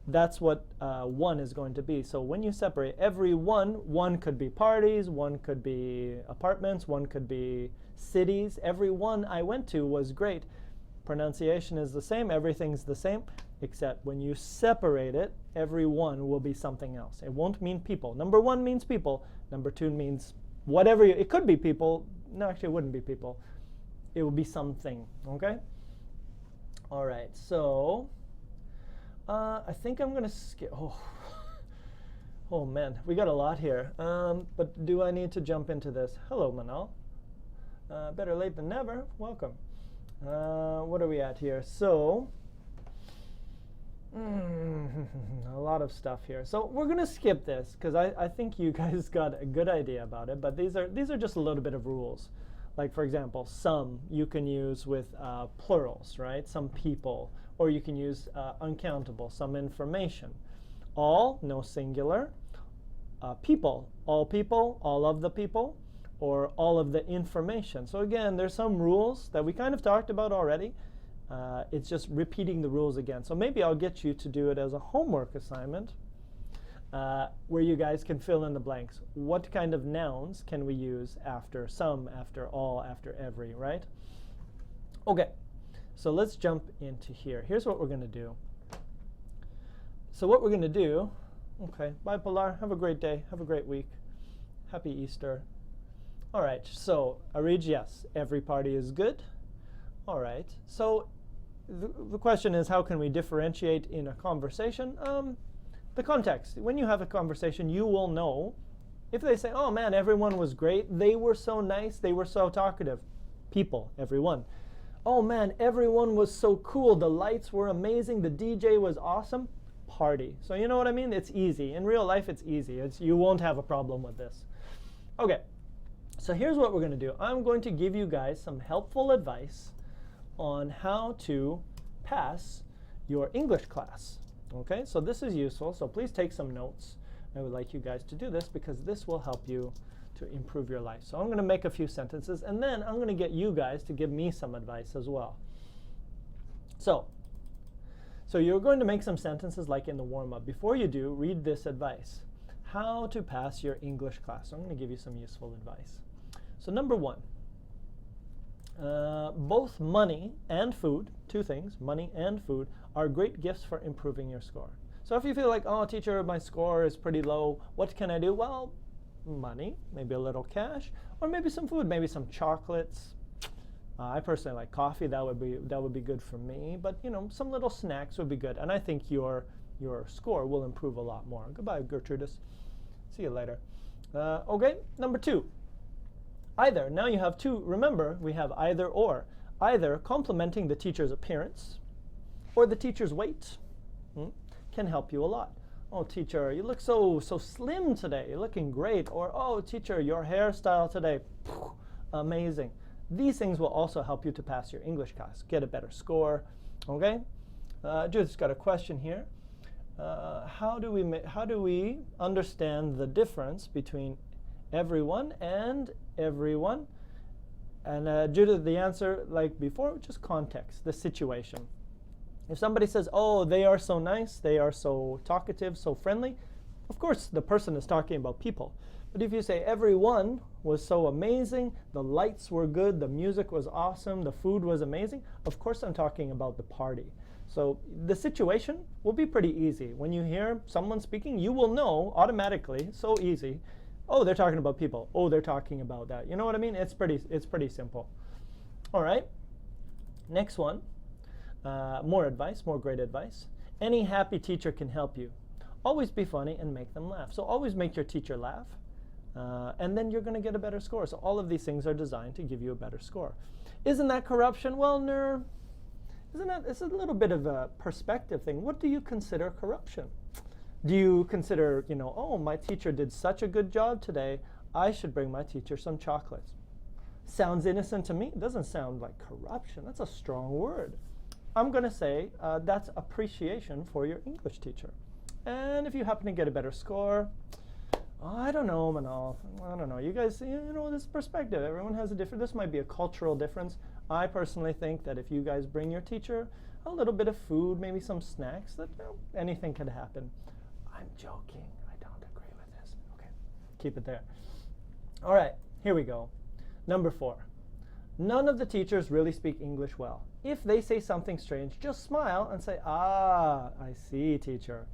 that's what one is going to be. So when you separate every one could be parties, one could be apartments, one could be cities. Every one I went to was great. Pronunciation is the same, everything's the same, except when you separate it, every one will be something else. It won't mean people. Number 1 means people. Number 2 means whatever. It could be people. No, actually it wouldn't be people. It would be something, okay? All right, so I think I'm going to skip. Oh, man, we got a lot here. But do I need to jump into this? Hello, Manal. Better late than never. Welcome. What are we at here? So, a lot of stuff here. So we're going to skip this because I think you guys got a good idea about it. But these are just a little bit of rules. Like, for example, some you can use with plurals, right? Some people. Or you can use uncountable, some information. All, no singular. People, all of the people, or all of the information. So again, there's some rules that we kind of talked about already. It's just repeating the rules again. So maybe I'll get you to do it as a homework assignment where you guys can fill in the blanks. What kind of nouns can we use after some, after all, after every, right? Okay, so let's jump into here. Here's what we're going to do. So what we're going to do, okay, bye Pilar, have a great day, have a great week. Happy Easter. All right, so I read yes, every party is good. All right, so the question is, how can we differentiate in a conversation? The context. When you have a conversation, you will know if they say, oh man, everyone was great, they were so nice, they were so talkative. People, everyone. Oh man, everyone was so cool, the lights were amazing, the DJ was awesome. Party. So you know what I mean? It's easy. In real life, it's easy. You won't have a problem with this. Okay, so here's what we're going to do. I'm going to give you guys some helpful advice on how to pass your English class. Okay, so this is useful, so please take some notes. I would like you guys to do this because this will help you to improve your life. So I'm going to make a few sentences, and then I'm going to get you guys to give me some advice as well. So you're going to make some sentences like in the warm-up. Before you do, read this advice. How to pass your English class. So I'm going to give you some useful advice. So number 1, both money and food, 2 things, money and food, are great gifts for improving your score. So if you feel like, oh, teacher, my score is pretty low, what can I do? Well, money, maybe a little cash, or maybe some food, maybe some chocolates. I personally like coffee. That would be good for me. But you know, some little snacks would be good, and I think your score will improve a lot more. Goodbye, Gertrudis. See you later. Okay, number 2. Either. Now you have 2. Remember, we have either or. Either complimenting the teacher's appearance or the teacher's weight can help you a lot. Oh, teacher, you look so slim today. You're looking great. Or, oh, teacher, your hairstyle today, amazing. These things will also help you to pass your English class, get a better score. Okay? Judith's got a question here. How do we understand the difference between everyone and everyone? And Judith, the answer, like before, just context, the situation. If somebody says, oh, they are so nice, they are so talkative, so friendly, of course the person is talking about people. But if you say everyone was so amazing, the lights were good, the music was awesome, the food was amazing, of course I'm talking about the party. So the situation will be pretty easy. When you hear someone speaking, you will know automatically, so easy, oh, they're talking about people. Oh, they're talking about that. You know what I mean? It's pretty simple. All right. Next one. More advice, more great advice. Any happy teacher can help you. Always be funny and make them laugh. So always make your teacher laugh, and then you're going to get a better score. So all of these things are designed to give you a better score. Isn't that corruption? Well, no. It's a little bit of a perspective thing. What do you consider corruption? Do you consider, oh, my teacher did such a good job today, I should bring my teacher some chocolates? Sounds innocent to me. It doesn't sound like corruption. That's a strong word. I'm going to say that's appreciation for your English teacher. And if you happen to get a better score, I don't know, Manal. I don't know. You guys, this perspective. Everyone has a different, this might be a cultural difference. I personally think that if you guys bring your teacher a little bit of food, maybe some snacks, that anything could happen. I'm joking. I don't agree with this. Okay, keep it there. All right, here we go. Number 4. None of the teachers really speak English well. If they say something strange, just smile and say, ah, I see, teacher.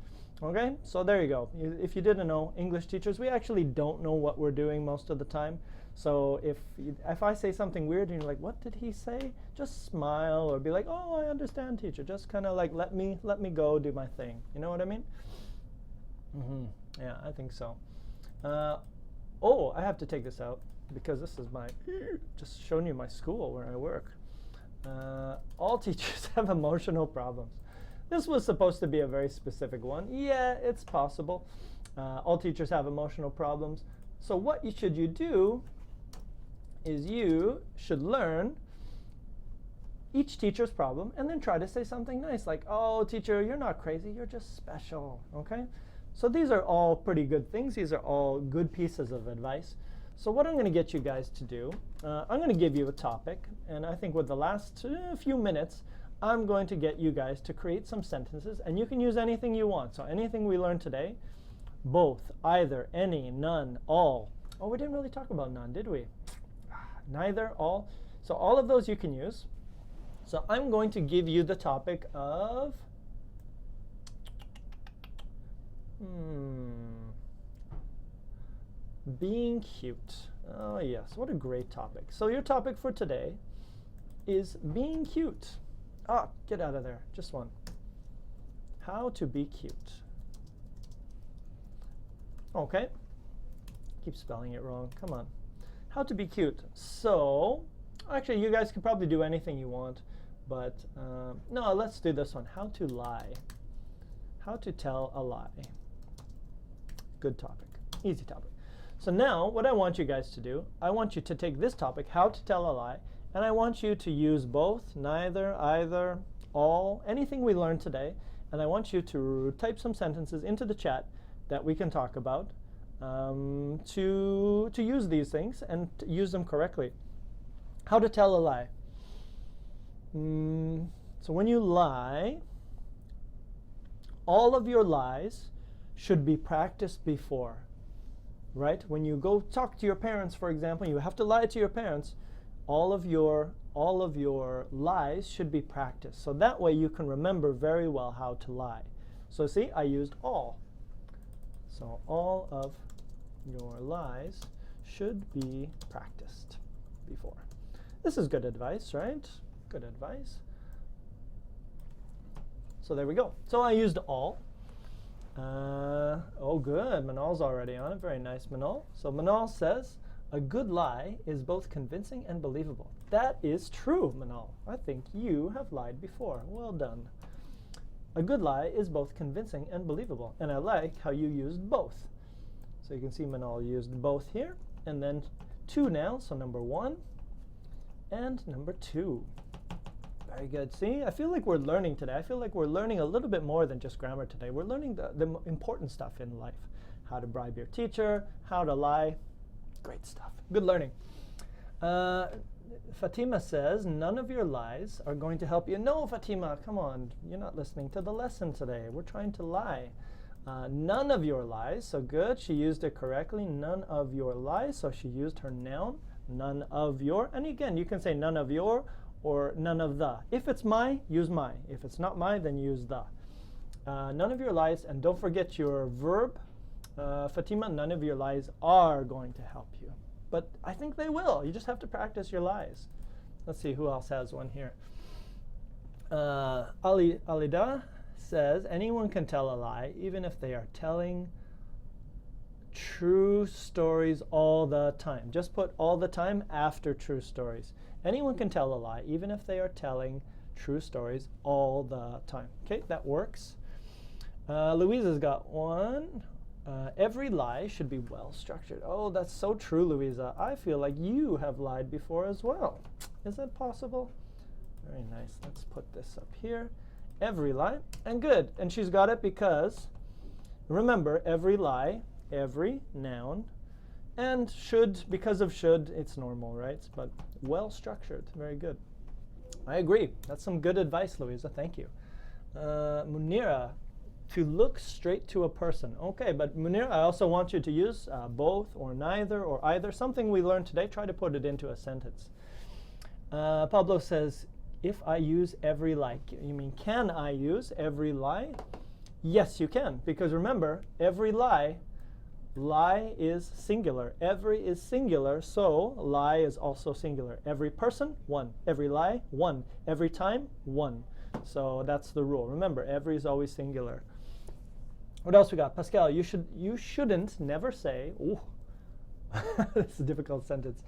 Okay, so there you go. If you didn't know, English teachers, we actually don't know what we're doing most of the time. So if I say something weird and you're like, what did he say? Just smile or be like, oh, I understand, teacher. Just kind of like let me go do my thing. You know what I mean? Yeah, I think so. Oh, I have to take this out because this is just showing you my school where I work. All teachers have emotional problems. This was supposed to be a very specific one. Yeah, it's possible. All teachers have emotional problems. So what should you do is you should learn each teacher's problem and then try to say something nice like, oh, teacher, you're not crazy, you're just special, okay? So these are all pretty good things. These are all good pieces of advice. So what I'm going to get you guys to do, I'm going to give you a topic, and I think with the last few minutes, I'm going to get you guys to create some sentences, and you can use anything you want. So anything we learned today, both, either, any, none, all. Oh, we didn't really talk about none, did we? Neither, all. So all of those you can use. So I'm going to give you the topic of being cute. Oh yes, what a great topic. So your topic for today is being cute. Ah, get out of there, just one. How to be cute. Okay, keep spelling it wrong, come on. How to be cute. So, actually you guys could probably do anything you want, but no, let's do this one. How to lie. How to tell a lie. Good topic, easy topic. So now, what I want you guys to do, I want you to take this topic, how to tell a lie, and I want you to use both, neither, either, all, anything we learned today, and I want you to type some sentences into the chat that we can talk about to use these things and to use them correctly. How to tell a lie. So when you lie, all of your lies should be practiced before, right? When you go talk to your parents, for example, you have to lie to your parents. All of your lies should be practiced. So that way you can remember very well how to lie. So see, I used all. So all of your lies should be practiced before. This is good advice, right? Good advice. So there we go. So I used all. Oh, good. Manal's already on it. Very nice, Manal. So Manal says, a good lie is both convincing and believable. That is true, Manal. I think you have lied before. Well done. A good lie is both convincing and believable. And I like how you used both. So you can see Manal used both here. And then two nouns, so number 1 and number 2. Very good. See, I feel like we're learning today. I feel like we're learning a little bit more than just grammar today. We're learning the important stuff in life. How to bribe your teacher, how to lie. Great stuff. Good learning. Fatima says, none of your lies are going to help you. No, Fatima, come on. You're not listening to the lesson today. We're trying to lie. None of your lies. So good. She used it correctly. None of your lies. So she used her noun. None of your. And again, you can say none of your or none of the. If it's my, use my. If it's not my, then use the. None of your lies, and don't forget your verb. Fatima, none of your lies are going to help you. But I think they will. You just have to practice your lies. Let's see who else has one here. Alida says, anyone can tell a lie, even if they are telling true stories all the time. Just put all the time after true stories. Anyone can tell a lie, even if they are telling true stories all the time. Okay, that works. Louisa's got one. Every lie should be well structured. Oh, that's so true, Louisa. I feel like you have lied before as well. Is that possible? Very nice. Let's put this up here. Every lie. And good. And she's got it because, remember, every lie, every noun, and should, because of should, it's normal, right? But well structured. Very good. I agree. That's some good advice, Louisa. Thank you. Munira, to look straight to a person. Okay, but Munira, I also want you to use both or neither or either. Something we learned today, try to put it into a sentence. Pablo says, if I use every lie, you mean can I use every lie? Yes, you can, because remember, every lie is singular. Every is singular, so lie is also singular. Every person, one. Every lie, one. Every time, one. So that's the rule. Remember, every is always singular. What else we got? Pascal, you shouldn't never say, ooh, this is a difficult sentence.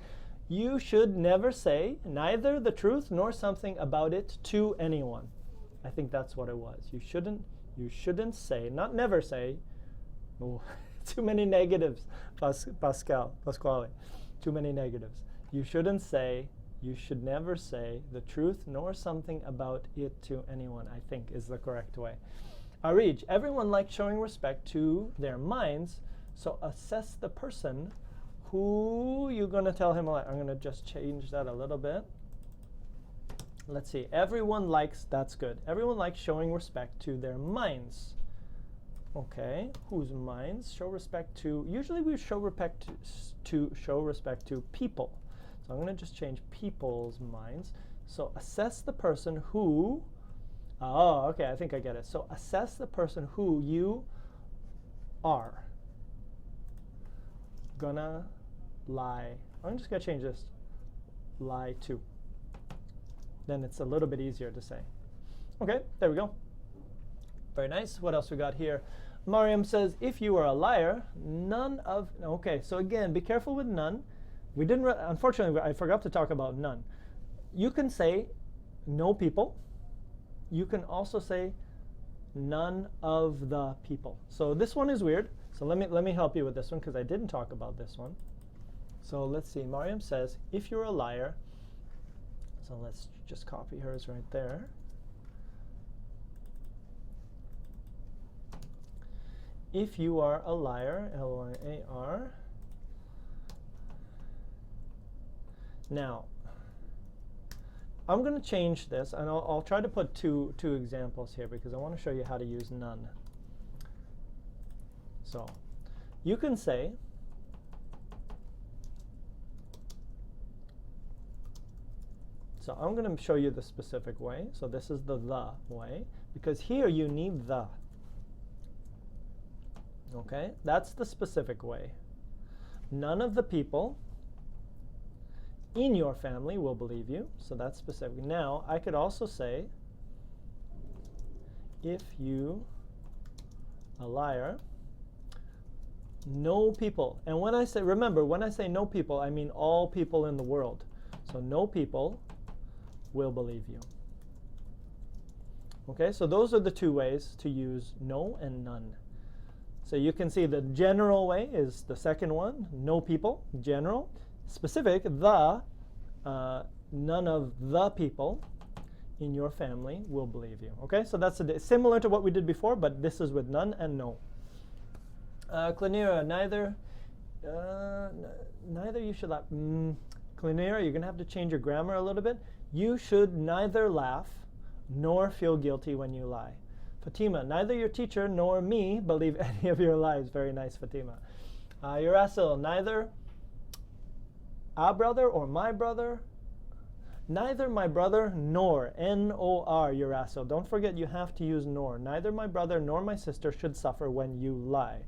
You should never say neither the truth nor something about it to anyone. I think that's what it was. You shouldn't say, not never say. Oh, too many negatives, Pasquale. Too many negatives. You shouldn't say, you should never say the truth nor something about it to anyone, I think is the correct way. Arij, everyone likes showing respect to their minds, so assess the person who you're going to tell him a lie. I'm going to just change that a little bit. Let's see. Everyone likes, that's good. Everyone likes showing respect to their minds. Okay, whose minds? Show respect to, usually we show respect to people. So I'm going to just change people's minds. So assess the person who, oh, okay, I think I get it. So assess the person who you are gonna lie. I'm just going to change this, lie to. Then it's a little bit easier to say. Okay, there we go. Very nice. What else we got here? Mariam says, if you are a liar, none of, okay, so again, be careful with none. We didn't, unfortunately, I forgot to talk about none. You can say no people. You can also say none of the people. So this one is weird. So let me help you with this one because I didn't talk about this one. So let's see. Mariam says, if you're a liar, so let's just copy hers right there. If you are a liar, L-Y-A-R. Now, I'm going to change this, and I'll try to put two examples here because I want to show you how to use none. So, you can say, so I'm going to show you the specific way. So this is the way, because here you need the. Okay, that's the specific way. None of the people in your family will believe you. So that's specific. Now, I could also say, if you, a liar, no people. And when I say, remember, when I say no people, I mean all people in the world. So no people will believe you. Okay, so those are the two ways to use no and none. So you can see the general way is the second one, no people, general. Specific, the, none of the people in your family will believe you. Okay, so that's similar to what we did before, but this is with none and no. Clinera, neither you should laugh. Clinera, you're going to have to change your grammar a little bit. You should neither laugh nor feel guilty when you lie. Fatima, neither your teacher nor me believe any of your lies. Very nice, Fatima. Urasil, neither our brother or my brother Neither my brother nor, N-O-R, Urasso. Don't forget you have to use nor. Neither my brother nor my sister should suffer when you lie.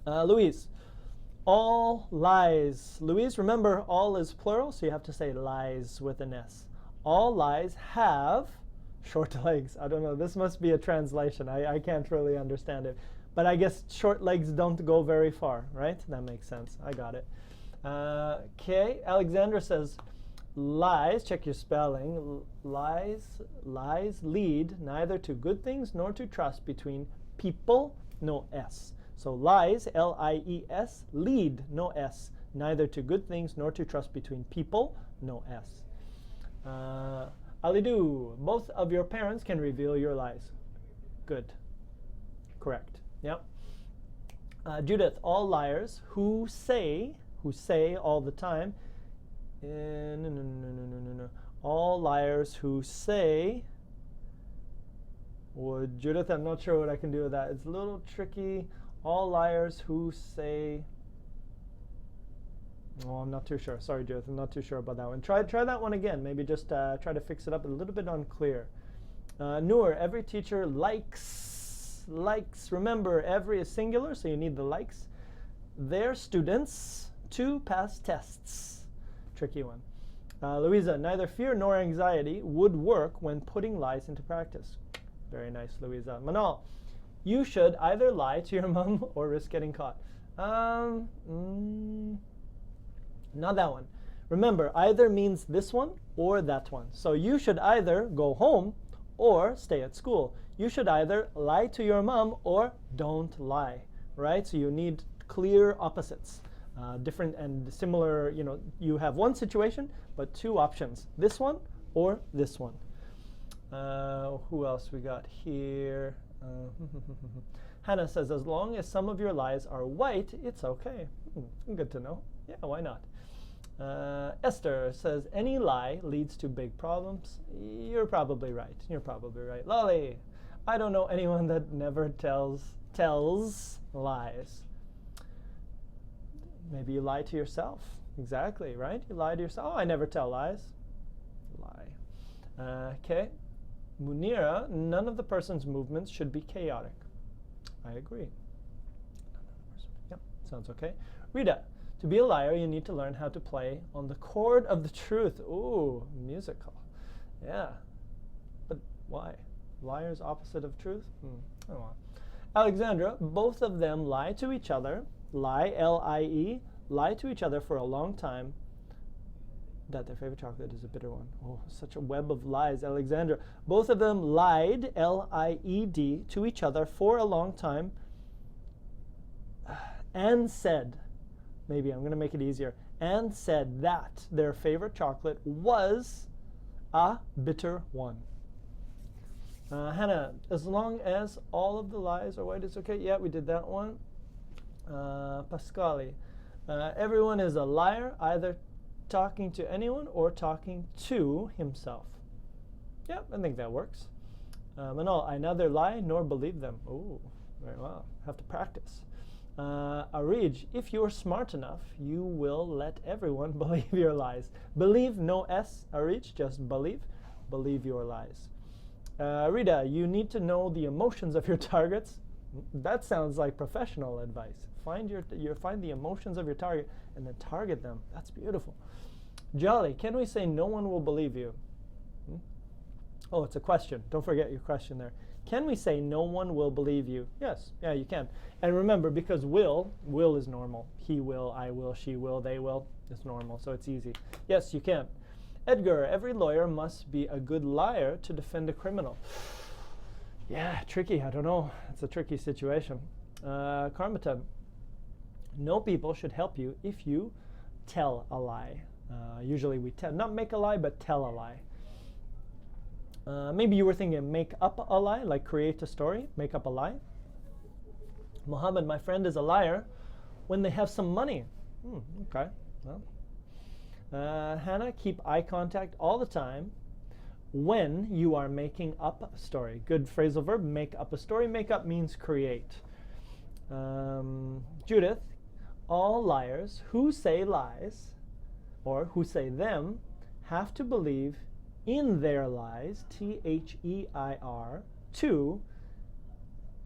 Louise, all lies. Louise, remember all is plural, so you have to say lies with an S. All lies have short legs. I don't know, this must be a translation. I can't really understand it. But I guess short legs don't go very far, right? That makes sense. I got it. Okay, Alexandra says, lies, check your spelling, lies lead neither to good things nor to trust between people, no S. So lies, L-I-E-S, lead, no S, neither to good things nor to trust between people, no S. Alidu, both of your parents can reveal your lies. Good. Correct. Yep. Judith, all liars who say all the time. No. All liars who say. Well, Judith, I'm not sure what I can do with that. It's a little tricky. All liars who say. Oh, I'm not too sure. Sorry, Judith, I'm not too sure about that one. Try that one again. Maybe just try to fix it up. A little bit unclear. Noor, every teacher likes. Remember, every is singular, so you need the likes. Their students to pass tests. Tricky one. Louisa, neither fear nor anxiety would work when putting lies into practice. Very nice, Louisa. Manal, you should either lie to your mom or risk getting caught. Not that one. Remember, either means this one or that one. So you should either go home or stay at school. You should either lie to your mom or don't lie, right? So you need clear opposites. Different and similar, you have one situation, but two options. This one or this one. Who else we got here? Hannah says, as long as some of your lies are white, it's okay. Good to know. Yeah, why not? Esther says, any lie leads to big problems. You're probably right. Lolly, I don't know anyone that never tells lies. Maybe you lie to yourself. Exactly, right? You lie to yourself. Oh, I never tell lies. Lie. Okay. Munira, none of the person's movements should be chaotic. I agree. Yep, sounds okay. Rita, to be a liar, you need to learn how to play on the chord of the truth. Ooh, musical. Yeah. But why? Liar's opposite of truth? I don't know. Alexandra, both of them lie to each other. Lie, L-I-E, lie to each other for a long time that their favorite chocolate is a bitter one. Oh, such a web of lies, Alexandra. Both of them lied, L-I-E-D, to each other for a long time and said, maybe I'm going to make it easier, and said that their favorite chocolate was a bitter one. Hannah, as long as all of the lies are white, it's okay. Yeah, we did that one. Pascali, everyone is a liar, either talking to anyone or talking to himself. Yeah, I think that works. Manal, I neither lie nor believe them. Oh, very well. Have to practice. Arij, if you're smart enough, you will let everyone believe your lies. Believe, no S, Arij, just believe. Believe your lies. Rita, you need to know the emotions of your targets. That sounds like professional advice. Find the emotions of your target and then target them. That's beautiful. Jolly, can we say no one will believe you? Oh, it's a question. Don't forget your question there. Can we say no one will believe you? Yes, yeah, you can. And remember, because will is normal. He will, I will, she will, they will. It's normal, so it's easy. Yes, you can. Edgar, every lawyer must be a good liar to defend a criminal. Yeah, tricky. I don't know. It's a tricky situation. Karmatan, no people should help you if you tell a lie. Usually we not make a lie, but tell a lie. Maybe you were thinking make up a lie, like create a story, make up a lie. Mohammed, my friend is a liar when they have some money. Okay. Well. Hannah, keep eye contact all the time when you are making up a story. Good phrasal verb, make up a story. Make up means create. Judith, all liars who say lies, or who say them, have to believe in their lies, T-H-E-I-R, 2,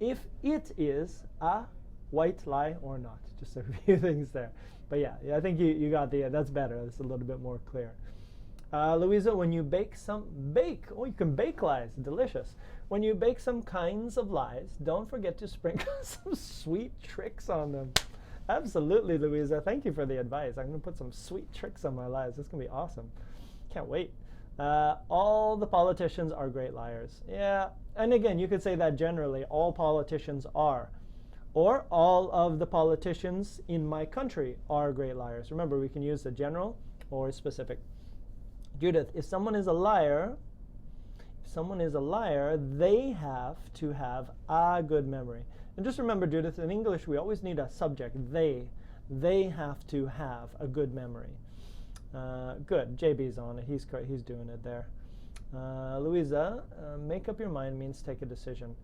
if it is a white lie or not. Just a few things there. But yeah, I think you got that's better. That's a little bit more clear. Louisa, when you bake, you can bake lies, delicious. When you bake some kinds of lies, don't forget to sprinkle some sweet tricks on them. Absolutely, Louisa. Thank you for the advice. I'm going to put some sweet tricks on my lies. This is going to be awesome. Can't wait. All the politicians are great liars. Yeah, and again, you could say that generally, all politicians are. Or all of the politicians in my country are great liars. Remember, we can use the general or specific. Judith, if someone is a liar, they have to have a good memory. And just remember, Judith, in English, we always need a subject, they. They have to have a good memory. Good, JB's on it. He's doing it there. Louisa, make up your mind means take a decision.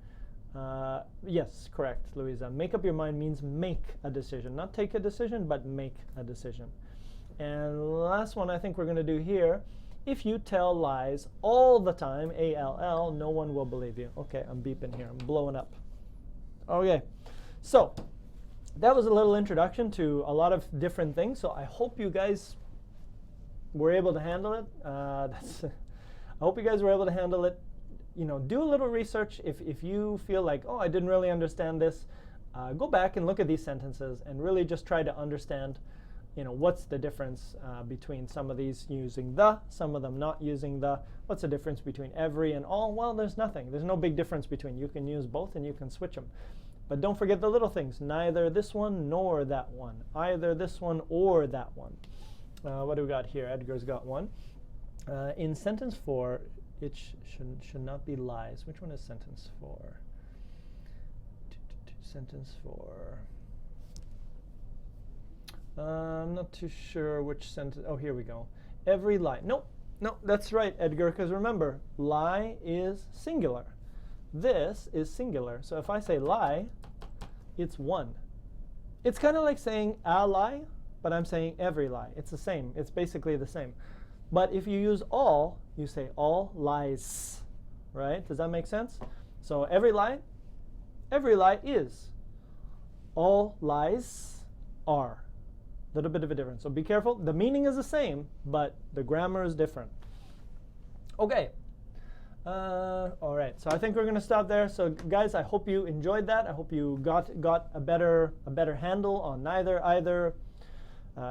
Yes, correct, Louisa. Make up your mind means make a decision. Not take a decision, but make a decision. And last one I think we're going to do here. If you tell lies all the time, A-L-L, no one will believe you. Okay, I'm beeping here. I'm blowing up. Okay, so that was a little introduction to a lot of different things. So I hope you guys were able to handle it. I hope you guys were able to handle it. You know, do a little research. If you feel like, oh, I didn't really understand this, go back and look at these sentences and really just try to understand, you know, what's the difference between some of these using the, some of them not using the. What's the difference between every and all? Well, there's nothing. There's no big difference between. You can use both and you can switch them. But don't forget the little things. Neither this one nor that one. Either this one or that one. What do we got here? Edgar's got one. In sentence 4, it should not be lies. Which one is sentence 4? Sentence 4. I'm not too sure which sentence. Oh, here we go. Every lie. Nope. No, that's right, Edgar, because remember, lie is singular. This is singular. So if I say lie, it's one. It's kind of like saying a lie, but I'm saying every lie. It's the same. It's basically the same. But if you use all, you say all lies, right? Does that make sense? So every lie is. All lies are. A little bit of a difference. So be careful. The meaning is the same, but the grammar is different. Okay. All right. So I think we're going to stop there. So guys, I hope you enjoyed that. I hope you got a better handle on neither, either,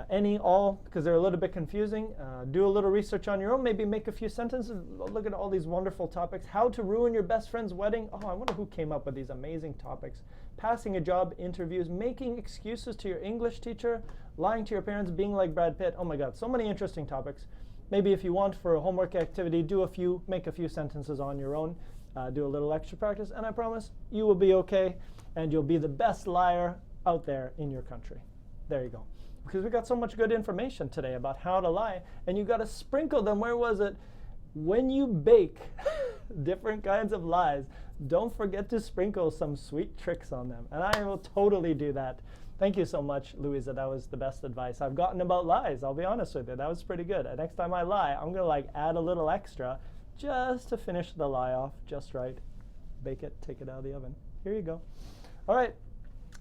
any, all, because they're a little bit confusing. Do a little research on your own. Maybe make a few sentences. Look at all these wonderful topics. How to ruin your best friend's wedding. Oh, I wonder who came up with these amazing topics. Passing a job, interviews, making excuses to your English teacher, lying to your parents, being like Brad Pitt. Oh my God, so many interesting topics. Maybe if you want for a homework activity, make a few sentences on your own. Do a little extra practice, and I promise you will be okay, and you'll be the best liar out there in your country. There you go. Because we got so much good information today about how to lie, and you got to sprinkle them. Where was it? When you bake different kinds of lies, don't forget to sprinkle some sweet tricks on them. And I will totally do that. Thank you so much, Louisa. That was the best advice I've gotten about lies. I'll be honest with you. That was pretty good. And next time I lie, I'm going to add a little extra just to finish the lie off just right. Bake it, take it out of the oven. Here you go. All right.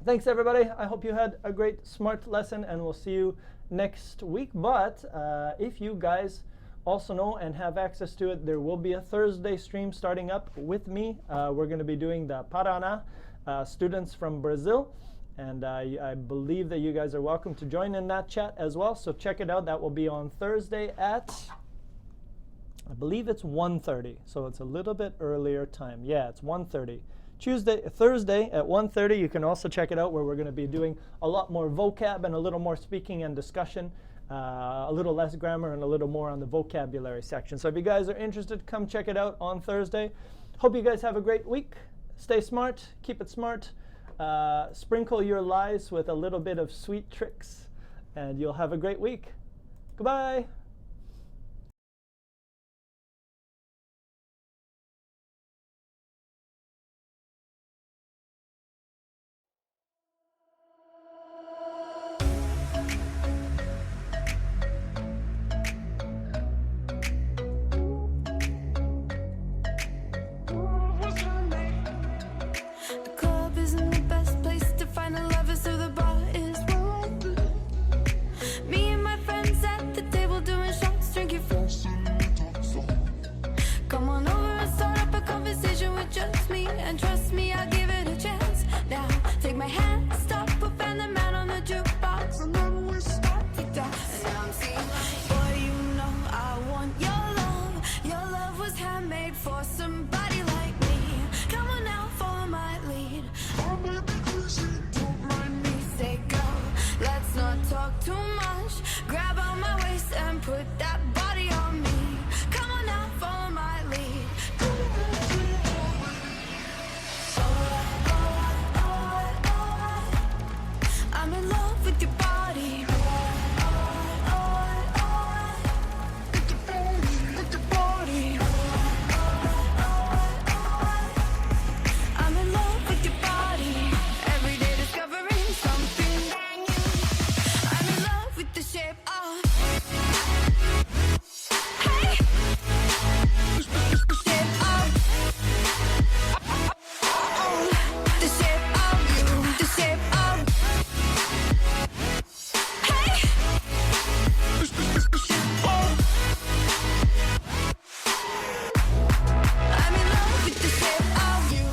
Thanks, everybody. I hope you had a great Smrt lesson, and we'll see you next week. But if you guys also know and have access to it, there will be a Thursday stream starting up with me. We're going to be doing the Paraná students from Brazil. And I believe that you guys are welcome to join in that chat as well. So check it out. That will be on Thursday at, I believe it's 1:30. So it's a little bit earlier time. Yeah, it's 1:30. Thursday at 1:30. You can also check it out where we're going to be doing a lot more vocab and a little more speaking and discussion. A little less grammar and a little more on the vocabulary section. So if you guys are interested, come check it out on Thursday. Hope you guys have a great week. Stay smart. Keep it smart. Sprinkle your lies with a little bit of sweet tricks, and you'll have a great week. Goodbye. put that body on me. Come on now, follow my lead. I'm in love with your body. With your body. I'm in love with your body. Every day discovering something brand new. I'm in love with the shape of. Hey, the shape of. The shape of you. The shape of. Hey, the shape of. I'm in love with the shape of you.